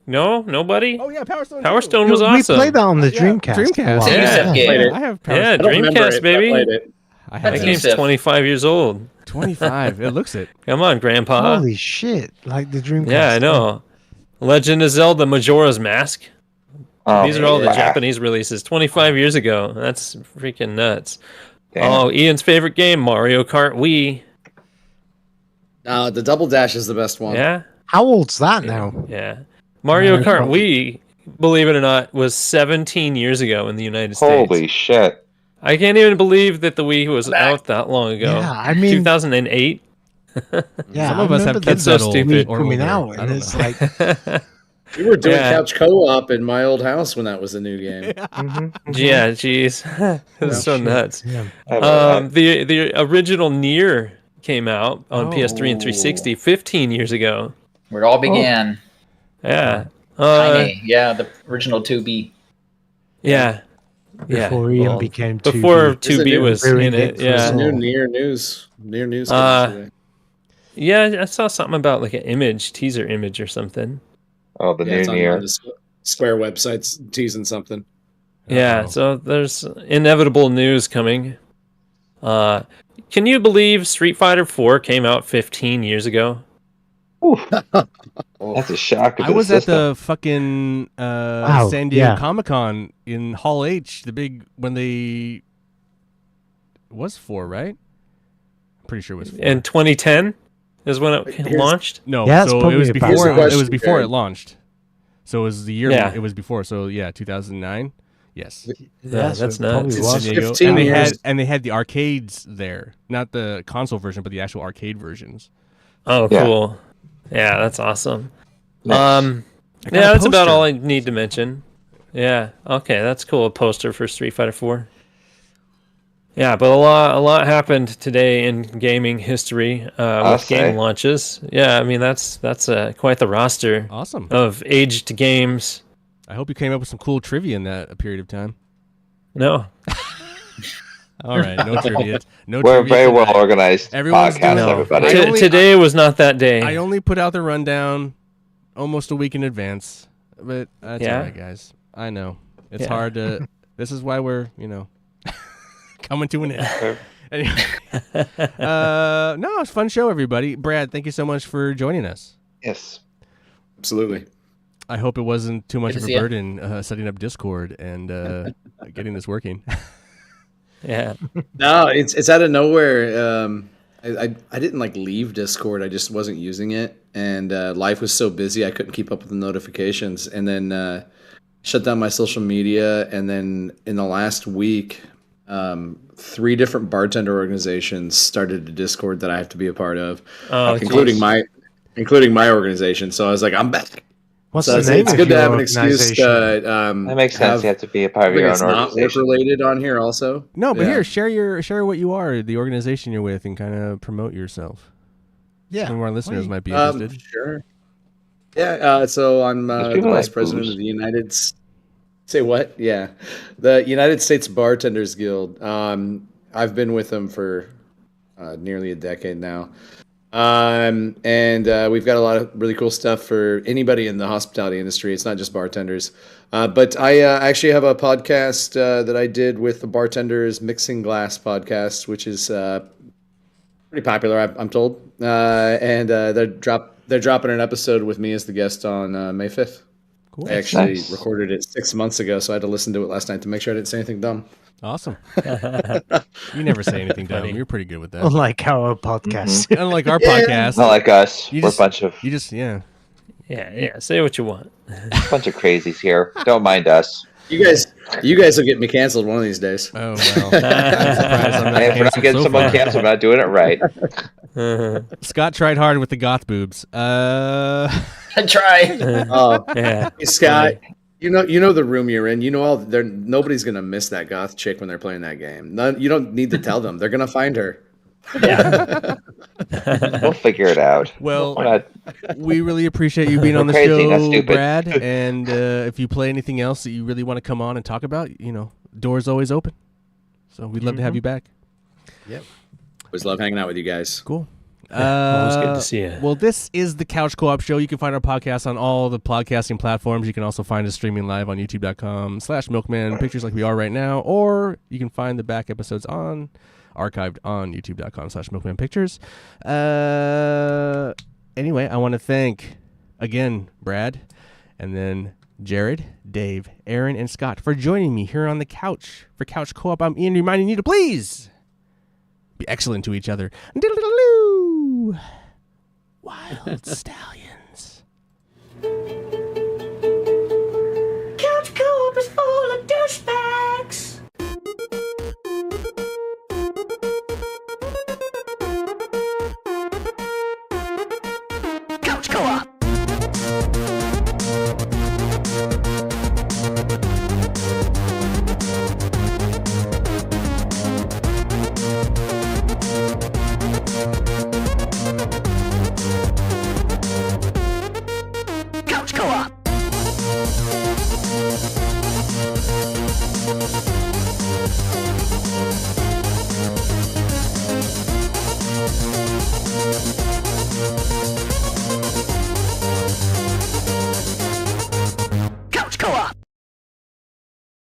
No, nobody. Oh yeah, Power Stone. Power 2. Stone was we awesome. played that on the Yeah, Dreamcast. Dreamcast. a lot. Yeah. game. Played it. I have Power Yeah, I don't remember Dreamcast, it, but I baby. played it. I That have That's it. game's Yusuf. 25 years old. 25. It looks it. Come on, Grandpa. Holy shit! Like the Dreamcast. Yeah, I know. Legend of Zelda Majora's Mask. Oh, These are all the wow. Japanese releases 25 years ago. That's freaking nuts. Damn. Oh, Ian's favorite game, Mario Kart Wii. The Double Dash is the best one. Yeah? How old's that now? Yeah. Mario Mario Kart Kart. Wii, believe it or not, was 17 years ago in the United States. Holy shit. I can't even believe that the Wii was out that long ago. Yeah, I mean, 2008. yeah, Some I of us have remember kids the That's so that old stupid. or coming older. out, I and don't it's know. like, We were doing Yeah. couch co-op in my old house when that was a new game. Yeah, jeez. It's so shit. nuts. Yeah. The original Nier came out on PS3 and Oh. 360 15 years ago. Where it all began. Yeah. Tiny. Yeah, the original 2B. Yeah. Yeah. Before Ian well, became 2B. before There's a 2B new- was ruined in it it. for There's us a Yeah. all. new near news. Uh, Yeah, I saw something about like an teaser image or something. Oh, the yeah, it's new on year. the Square website's teasing something. Yeah, Uh-oh. so there's inevitable news coming. Can you believe Street Fighter 4 came out 15 years ago? Oof. That's a shock. I was at the fucking San Diego yeah. Comic-Con in Hall H, the big when they it was 4, right? I'm pretty sure it was 4. In 2010 is when it Here's- launched. No, Yeah, that's so it probably was about before. right. It was Question, before Jared. it launched. So it was the year. Yeah. It was before. So yeah, 2009. Yes. Yeah, so that's it probably nuts. It's was. San Diego. 15 and they years. had the arcades there, not the console version, but the actual arcade versions. Oh, Yeah. cool. Yeah, that's awesome. Nice. I got Yeah, a that's about poster. all I need to mention. Yeah, okay, that's cool. A poster for Street Fighter 4. Yeah, but a lot happened today in gaming history I'll with game say. launches. Yeah, I mean that's quite the roster Awesome. of aged games. I hope you came up with some cool trivia in that period of time. No, All right, no trivia. No We're a trivia very well tonight. organized Everyone's podcast, doing- everybody. I only- today was not that day. I only put out the rundown almost a week in advance, but that's Yeah? all right, guys. I know it's Yeah. hard to. This is why we're coming to an end. Anyway, no, it's a fun show, everybody. Brad, thank you so much for joining us. Yes. Absolutely. I hope it wasn't too much Good of to a see ya. burden setting up Discord and getting this working. Yeah, No, it's out of nowhere. I didn't like leave Discord. I just wasn't using it, and life was so busy I couldn't keep up with the notifications. And then shut down my social media. And then in the last week, 3 different bartender organizations started a Discord that I have to be a part of, oh, including geez. my organization. So I was like, I'm back. What's So the name it's of good to your have an excuse organization? to That makes sense. You have to be a part of your it's own not work organization. related on here also. No, but Yeah. here, share what you are, the organization you're with, and kind of promote yourself. Yeah. Some of our listeners might be Um, interested. sure. Yeah. So I'm There's the people vice like president booze. of the Say what? Yeah, the United States Bartenders Guild. I've been with them for nearly a decade now. And we've got a lot of really cool stuff for anybody in the hospitality industry. It's not just bartenders. But I actually have a podcast that I did with the Bartenders Mixing Glass podcast, which is pretty popular, I'm told. And they're dropping an episode with me as the guest on May 5th. Cool. I actually Nice. recorded it 6 months ago, so I had to listen to it last night to make sure I didn't say anything dumb. Awesome. You never say anything dumb. You're pretty good with that. Unlike our podcast. Unlike our Yeah. podcast, Not like us. You We're just- a bunch of Yeah, say what you want. crazies here. Don't mind us. You guys will get me canceled one of these days. oh well. I'm surprised I'm not And if we're not canceled getting so someone far. canceled, we're not doing it right. Scott tried hard with the goth boobs. I try. Oh, Yeah, hey, Scott, you know the room you're in. You know all. Nobody's gonna miss that goth chick when they're playing that game. You don't need to tell them. They're gonna find her. We'll figure it out. well, We're not, we really appreciate you being on the Crazy, not show, stupid. Brad. And if you play anything else that you really want to come on and talk about, doors always open. So we'd love to have you back. Always love hanging out with you guys. Cool. always good to see you. Well, this is the Couch Co-op Show. You can find our podcast on all the podcasting platforms. You can also find us streaming live on youtube.com/milkman pictures like we are right now, or you can find the back episodes archived on youtube.com/milkman pictures. Anyway, I want to thank again Brad, and then Jared, Dave, Aaron, and Scott for joining me here on the couch for Couch Co-op. I'm Ian, reminding you to please be excellent to each other. Diddle-diddle-doo. Wild stallions.